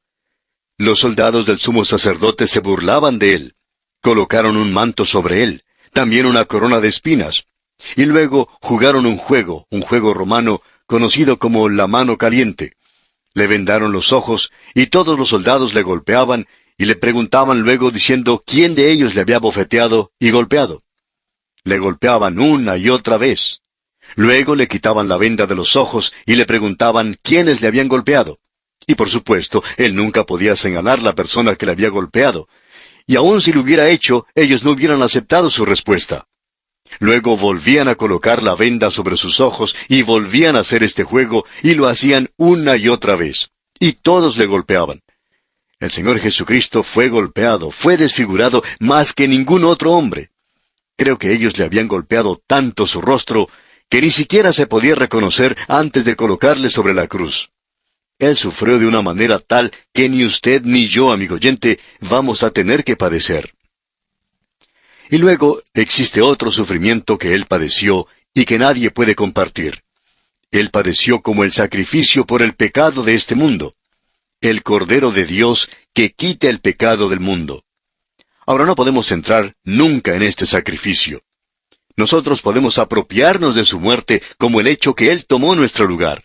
Los soldados del sumo sacerdote se burlaban de Él. Colocaron un manto sobre Él, también una corona de espinas. Y luego jugaron un juego romano, conocido como la mano caliente. Le vendaron los ojos, y todos los soldados le golpeaban, y le preguntaban luego diciendo quién de ellos le había bofeteado y golpeado. Le golpeaban una y otra vez. Luego le quitaban la venda de los ojos y le preguntaban quiénes le habían golpeado. Y por supuesto, él nunca podía señalar la persona que le había golpeado. Y aun si lo hubiera hecho, ellos no hubieran aceptado su respuesta. Luego volvían a colocar la venda sobre sus ojos y volvían a hacer este juego y lo hacían una y otra vez. Y todos le golpeaban. El Señor Jesucristo fue golpeado, fue desfigurado más que ningún otro hombre. Creo que ellos le habían golpeado tanto su rostro que ni siquiera se podía reconocer antes de colocarle sobre la cruz. Él sufrió de una manera tal que ni usted ni yo, amigo oyente, vamos a tener que padecer. Y luego existe otro sufrimiento que él padeció y que nadie puede compartir. Él padeció como el sacrificio por el pecado de este mundo. El Cordero de Dios que quita el pecado del mundo. Ahora no podemos entrar nunca en este sacrificio. Nosotros podemos apropiarnos de su muerte como el hecho que Él tomó nuestro lugar.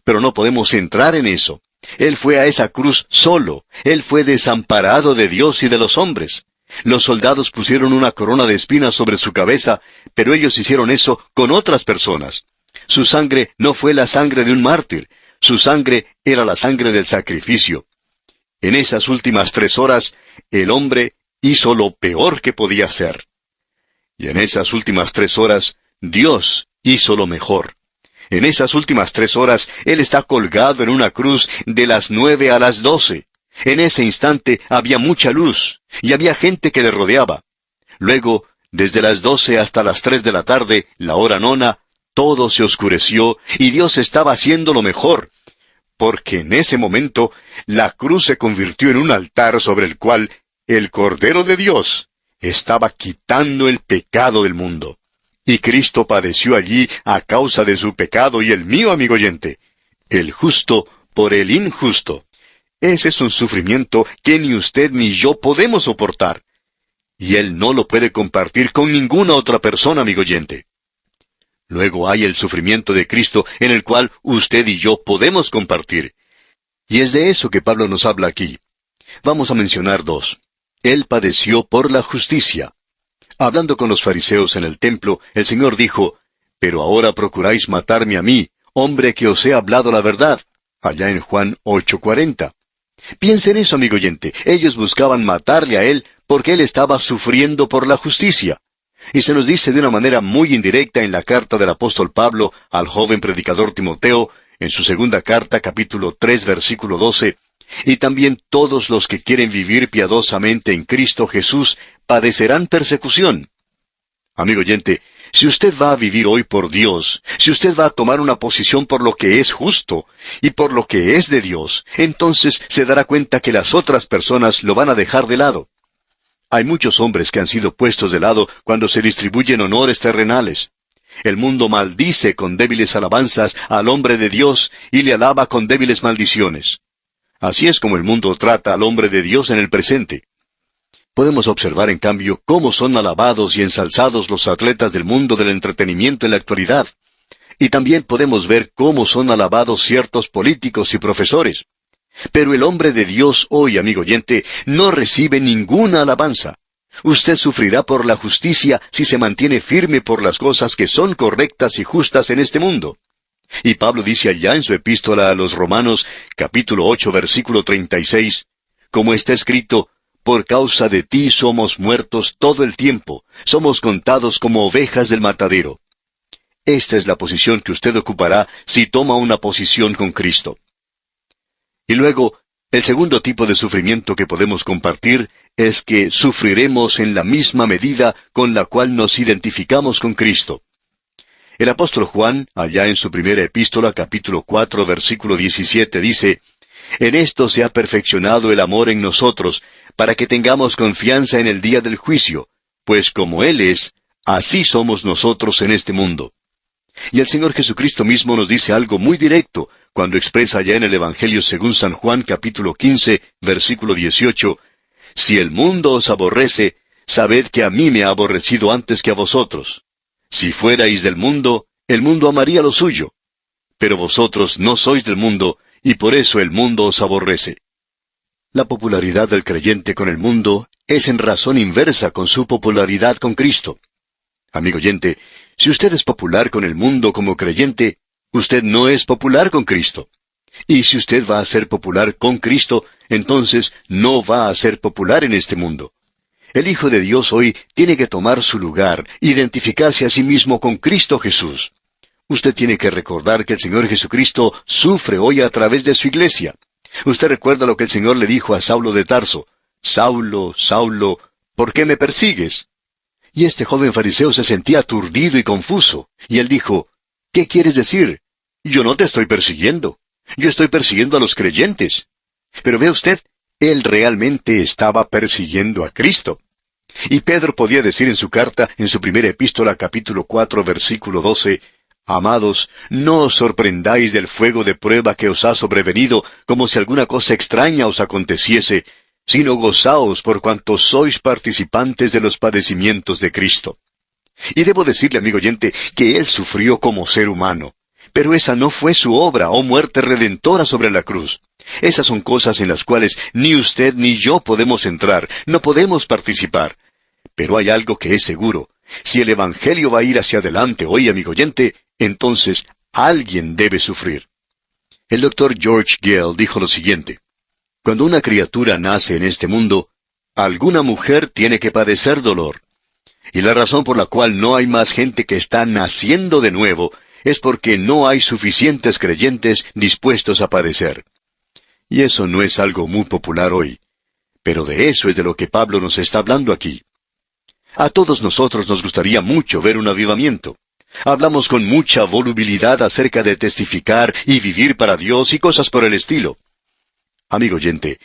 Pero no podemos entrar en eso. Él fue a esa cruz solo. Él fue desamparado de Dios y de los hombres. Los soldados pusieron una corona de espinas sobre su cabeza, pero ellos hicieron eso con otras personas. Su sangre no fue la sangre de un mártir. Su sangre era la sangre del sacrificio. En esas últimas 3 horas, el hombre hizo lo peor que podía hacer. Y en esas últimas 3 horas, Dios hizo lo mejor. En esas últimas 3 horas, Él está colgado en una cruz de las 9 a las 12. En ese instante había mucha luz, y había gente que le rodeaba. Luego, desde las 12 hasta las 3 de la tarde, la hora nona, todo se oscureció, y Dios estaba haciendo lo mejor, porque en ese momento la cruz se convirtió en un altar sobre el cual el Cordero de Dios estaba quitando el pecado del mundo. Y Cristo padeció allí a causa de su pecado y el mío, amigo oyente. El justo por el injusto. Ese es un sufrimiento que ni usted ni yo podemos soportar. Y Él no lo puede compartir con ninguna otra persona, amigo oyente. Luego hay el sufrimiento de Cristo en el cual usted y yo podemos compartir. Y es de eso que Pablo nos habla aquí. Vamos a mencionar 2. Él padeció por la justicia. Hablando con los fariseos en el templo, el Señor dijo, «Pero ahora procuráis matarme a mí, hombre que os he hablado la verdad», allá en Juan 8:40. Piensen eso, amigo oyente. Ellos buscaban matarle a Él porque Él estaba sufriendo por la justicia. Y se nos dice de una manera muy indirecta en la carta del apóstol Pablo al joven predicador Timoteo, en su segunda carta, capítulo 3, versículo 12, «Y también todos los que quieren vivir piadosamente en Cristo Jesús padecerán persecución». Amigo oyente, si usted va a vivir hoy por Dios, si usted va a tomar una posición por lo que es justo y por lo que es de Dios, entonces se dará cuenta que las otras personas lo van a dejar de lado. Hay muchos hombres que han sido puestos de lado cuando se distribuyen honores terrenales. El mundo maldice con débiles alabanzas al hombre de Dios y le alaba con débiles maldiciones. Así es como el mundo trata al hombre de Dios en el presente. Podemos observar, en cambio, cómo son alabados y ensalzados los atletas del mundo del entretenimiento en la actualidad. Y también podemos ver cómo son alabados ciertos políticos y profesores. Pero el hombre de Dios hoy, amigo oyente, no recibe ninguna alabanza. Usted sufrirá por la justicia si se mantiene firme por las cosas que son correctas y justas en este mundo. Y Pablo dice allá en su epístola a los Romanos, capítulo 8, versículo 36, como está escrito, «Por causa de ti somos muertos todo el tiempo, somos contados como ovejas del matadero». Esta es la posición que usted ocupará si toma una posición con Cristo. Y luego, el segundo tipo de sufrimiento que podemos compartir es que sufriremos en la misma medida con la cual nos identificamos con Cristo. El apóstol Juan, allá en su primera epístola, capítulo 4, versículo 17, dice, «En esto se ha perfeccionado el amor en nosotros, para que tengamos confianza en el día del juicio, pues como Él es, así somos nosotros en este mundo». Y el Señor Jesucristo mismo nos dice algo muy directo, cuando expresa ya en el Evangelio según San Juan, capítulo 15, versículo 18, «Si el mundo os aborrece, sabed que a mí me ha aborrecido antes que a vosotros. Si fuerais del mundo, el mundo amaría lo suyo. Pero vosotros no sois del mundo, y por eso el mundo os aborrece». La popularidad del creyente con el mundo es en razón inversa con su popularidad con Cristo. Amigo oyente, Si usted es popular con el mundo como creyente, usted no es popular con Cristo. Y si usted va a ser popular con Cristo, entonces no va a ser popular en este mundo. El Hijo de Dios hoy tiene que tomar su lugar, identificarse a sí mismo con Cristo Jesús. Usted tiene que recordar que el Señor Jesucristo sufre hoy a través de su iglesia. Usted recuerda lo que el Señor le dijo a Saulo de Tarso: Saulo, Saulo, ¿por qué me persigues? Y este joven fariseo se sentía aturdido y confuso, y él dijo: ¿Qué quieres decir? Yo no te estoy persiguiendo. Yo estoy persiguiendo a los creyentes. Pero ve usted, él realmente estaba persiguiendo a Cristo. Y Pedro podía decir en su carta, en su primera epístola, capítulo 4, versículo 12, Amados, no os sorprendáis del fuego de prueba que os ha sobrevenido, como si alguna cosa extraña os aconteciese, sino gozaos por cuanto sois participantes de los padecimientos de Cristo. Y debo decirle, amigo oyente, que Él sufrió como ser humano. Pero esa no fue su obra o muerte redentora sobre la cruz. Esas son cosas en las cuales ni usted ni yo podemos entrar, no podemos participar. Pero hay algo que es seguro. Si el Evangelio va a ir hacia adelante hoy, amigo oyente, entonces alguien debe sufrir. El doctor George Gale dijo lo siguiente: Cuando una criatura nace en este mundo, alguna mujer tiene que padecer dolor. Y la razón por la cual no hay más gente que está naciendo de nuevo es porque no hay suficientes creyentes dispuestos a padecer. Y eso no es algo muy popular hoy. Pero de eso es de lo que Pablo nos está hablando aquí. A todos nosotros nos gustaría mucho ver un avivamiento. Hablamos con mucha volubilidad acerca de testificar y vivir para Dios y cosas por el estilo. Amigo oyente,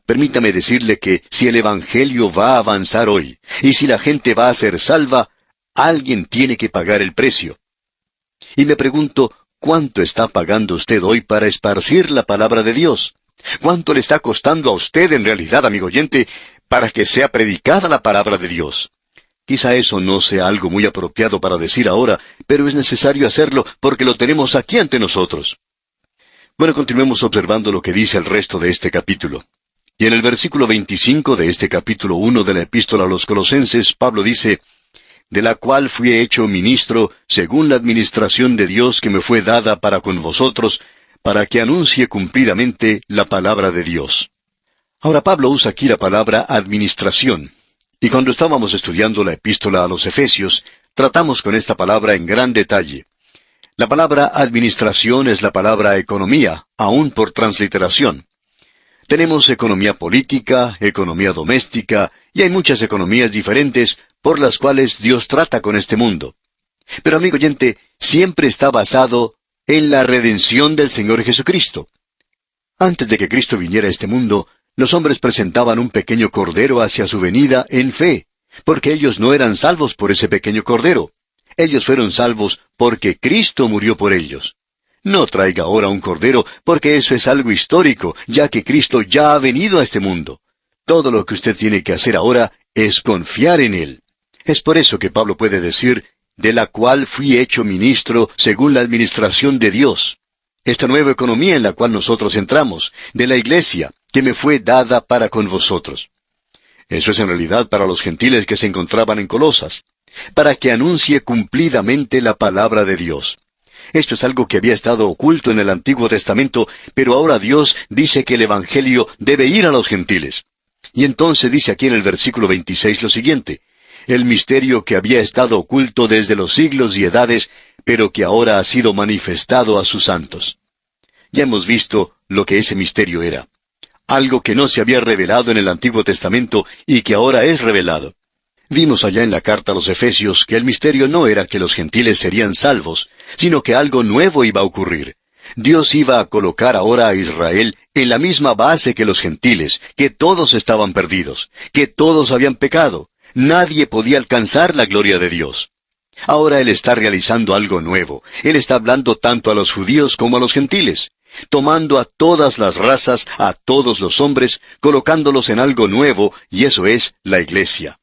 permítame decirle que si el Evangelio va a avanzar hoy, y si la gente va a ser salva, alguien tiene que pagar el precio. Y me pregunto, ¿cuánto está pagando usted hoy para esparcir la palabra de Dios? ¿Cuánto le está costando a usted en realidad, amigo oyente, para que sea predicada la palabra de Dios? Quizá eso no sea algo muy apropiado para decir ahora, pero es necesario hacerlo porque lo tenemos aquí ante nosotros. Bueno, continuemos observando lo que dice el resto de este capítulo. Y en el versículo 25 de este capítulo 1 de la epístola a los Colosenses, Pablo dice: de la cual fui hecho ministro según la administración de Dios que me fue dada para con vosotros, para que anuncie cumplidamente la palabra de Dios. Ahora Pablo usa aquí la palabra administración. Y cuando estábamos estudiando la epístola a los Efesios, tratamos con esta palabra en gran detalle. La palabra administración es la palabra economía, aún por transliteración. Tenemos economía política, economía doméstica, y hay muchas economías diferentes por las cuales Dios trata con este mundo. Pero amigo oyente, siempre está basado en la redención del Señor Jesucristo. Antes de que Cristo viniera a este mundo, los hombres presentaban un pequeño cordero hacia su venida en fe, porque ellos no eran salvos por ese pequeño cordero. Ellos fueron salvos porque Cristo murió por ellos. No traiga ahora un cordero, porque eso es algo histórico, ya que Cristo ya ha venido a este mundo. Todo lo que usted tiene que hacer ahora es confiar en Él. Es por eso que Pablo puede decir, de la cual fui hecho ministro según la administración de Dios. Esta nueva economía en la cual nosotros entramos, de la iglesia, que me fue dada para con vosotros. Eso es en realidad para los gentiles que se encontraban en Colosas, para que anuncie cumplidamente la palabra de Dios. Esto es algo que había estado oculto en el Antiguo Testamento, pero ahora Dios dice que el Evangelio debe ir a los gentiles. Y entonces dice aquí en el versículo 26 lo siguiente: el misterio que había estado oculto desde los siglos y edades, pero que ahora ha sido manifestado a sus santos. Ya hemos visto lo que ese misterio era. Algo que no se había revelado en el Antiguo Testamento y que ahora es revelado. Vimos allá en la carta a los Efesios que el misterio no era que los gentiles serían salvos, sino que algo nuevo iba a ocurrir. Dios iba a colocar ahora a Israel en la misma base que los gentiles, que todos estaban perdidos, que todos habían pecado. Nadie podía alcanzar la gloria de Dios. Ahora Él está realizando algo nuevo. Él está hablando tanto a los judíos como a los gentiles, tomando a todas las razas, a todos los hombres, colocándolos en algo nuevo, y eso es la iglesia.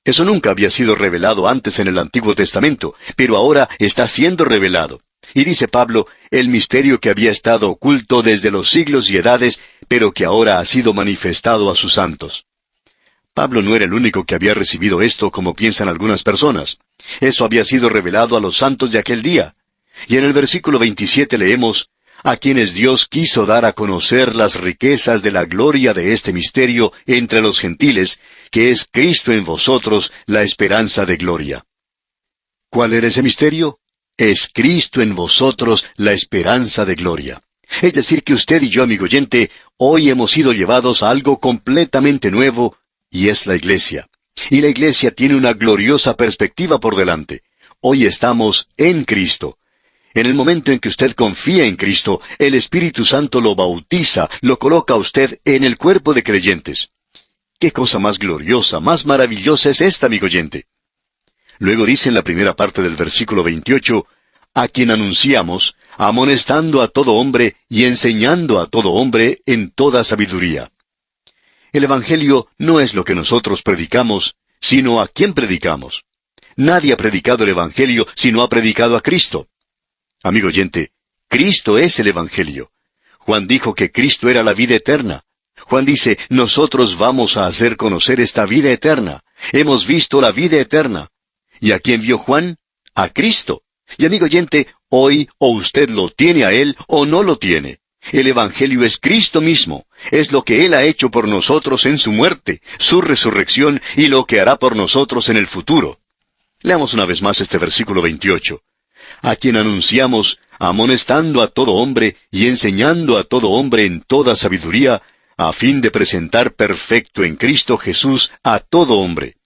Eso nunca había sido revelado antes en el Antiguo Testamento, pero ahora está siendo revelado. Y dice Pablo, el misterio que había estado oculto desde los siglos y edades, pero que ahora ha sido manifestado a sus santos. Pablo no era el único que había recibido esto como piensan algunas personas. Eso había sido revelado a los santos de aquel día. Y en el versículo 27 leemos, a quienes Dios quiso dar a conocer las riquezas de la gloria de este misterio entre los gentiles, que es Cristo en vosotros, la esperanza de gloria. ¿Cuál era ese misterio? Es Cristo en vosotros, la esperanza de gloria. Es decir, que usted y yo, amigo oyente, hoy hemos sido llevados a algo completamente nuevo, y es la iglesia. Y la iglesia tiene una gloriosa perspectiva por delante. Hoy estamos en Cristo. En el momento en que usted confía en Cristo, el Espíritu Santo lo bautiza, lo coloca a usted en el cuerpo de creyentes. ¿Qué cosa más gloriosa, más maravillosa es esta, amigo oyente? Luego dice en la primera parte del versículo 28, a quien anunciamos, amonestando a todo hombre y enseñando a todo hombre en toda sabiduría. El Evangelio no es lo que nosotros predicamos, sino a quién predicamos. Nadie ha predicado el Evangelio si no ha predicado a Cristo. Amigo oyente, Cristo es el Evangelio. Juan dijo que Cristo era la vida eterna. Juan dice, nosotros vamos a hacer conocer esta vida eterna. Hemos visto la vida eterna. ¿Y a quién vio Juan? A Cristo. Y amigo oyente, hoy o usted lo tiene a Él o no lo tiene. El Evangelio es Cristo mismo. Es lo que Él ha hecho por nosotros en su muerte, su resurrección y lo que hará por nosotros en el futuro. Leamos una vez más este versículo 28. A quien anunciamos, amonestando a todo hombre y enseñando a todo hombre en toda sabiduría, a fin de presentar perfecto en Cristo Jesús a todo hombre.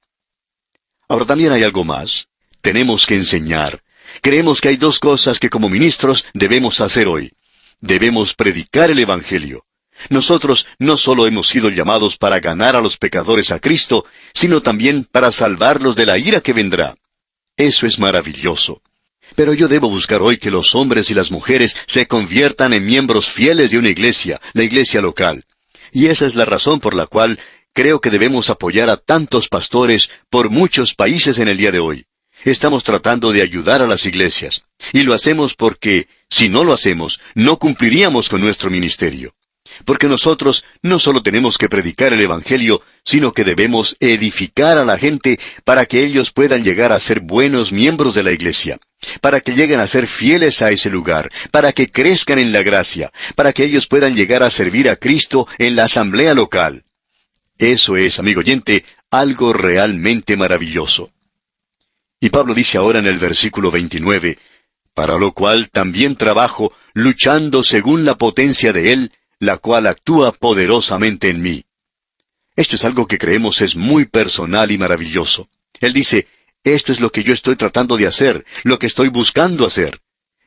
Ahora también hay algo más. Tenemos que enseñar. Creemos que hay dos cosas que como ministros debemos hacer hoy. Debemos predicar el Evangelio. Nosotros no solo hemos sido llamados para ganar a los pecadores a Cristo, sino también para salvarlos de la ira que vendrá. Eso es maravilloso. Pero yo debo buscar hoy que los hombres y las mujeres se conviertan en miembros fieles de una iglesia, la iglesia local. Y esa es la razón por la cual creo que debemos apoyar a tantos pastores por muchos países en el día de hoy. Estamos tratando de ayudar a las iglesias. Y lo hacemos porque, si no lo hacemos, no cumpliríamos con nuestro ministerio. Porque nosotros no solo tenemos que predicar el Evangelio, sino que debemos edificar a la gente para que ellos puedan llegar a ser buenos miembros de la iglesia, para que lleguen a ser fieles a ese lugar, para que crezcan en la gracia, para que ellos puedan llegar a servir a Cristo en la asamblea local. Eso es, amigo oyente, algo realmente maravilloso. Y Pablo dice ahora en el versículo 29, para lo cual también trabajo, luchando según la potencia de Él, la cual actúa poderosamente en mí. Esto es algo que creemos es muy personal y maravilloso. Él dice, esto es lo que yo estoy tratando de hacer, lo que estoy buscando hacer.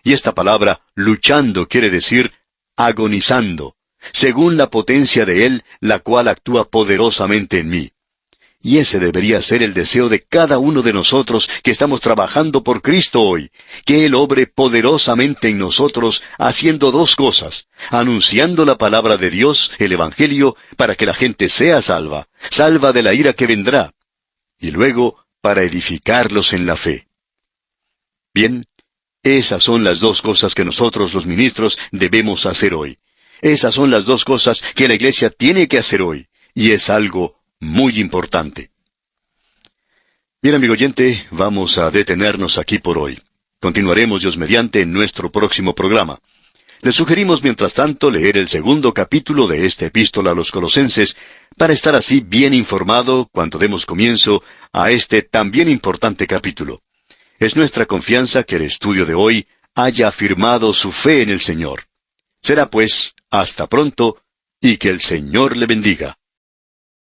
Y esta palabra, luchando, quiere decir agonizando, según la potencia de Él, la cual actúa poderosamente en mí. Y ese debería ser el deseo de cada uno de nosotros que estamos trabajando por Cristo hoy, que Él obre poderosamente en nosotros haciendo dos cosas, anunciando la palabra de Dios, el Evangelio, para que la gente sea salva, salva de la ira que vendrá, y luego para edificarlos en la fe. Bien, esas son las dos cosas que nosotros los ministros debemos hacer hoy. Esas son las dos cosas que la iglesia tiene que hacer hoy, y es algo muy importante. Bien, amigo oyente, vamos a detenernos aquí por hoy. Continuaremos, Dios mediante, en nuestro próximo programa. Le sugerimos, mientras tanto, leer el segundo capítulo de esta epístola a los Colosenses, para estar así bien informado cuando demos comienzo a este también importante capítulo. Es nuestra confianza que el estudio de hoy haya afirmado su fe en el Señor. Será pues, hasta pronto, y que el Señor le bendiga.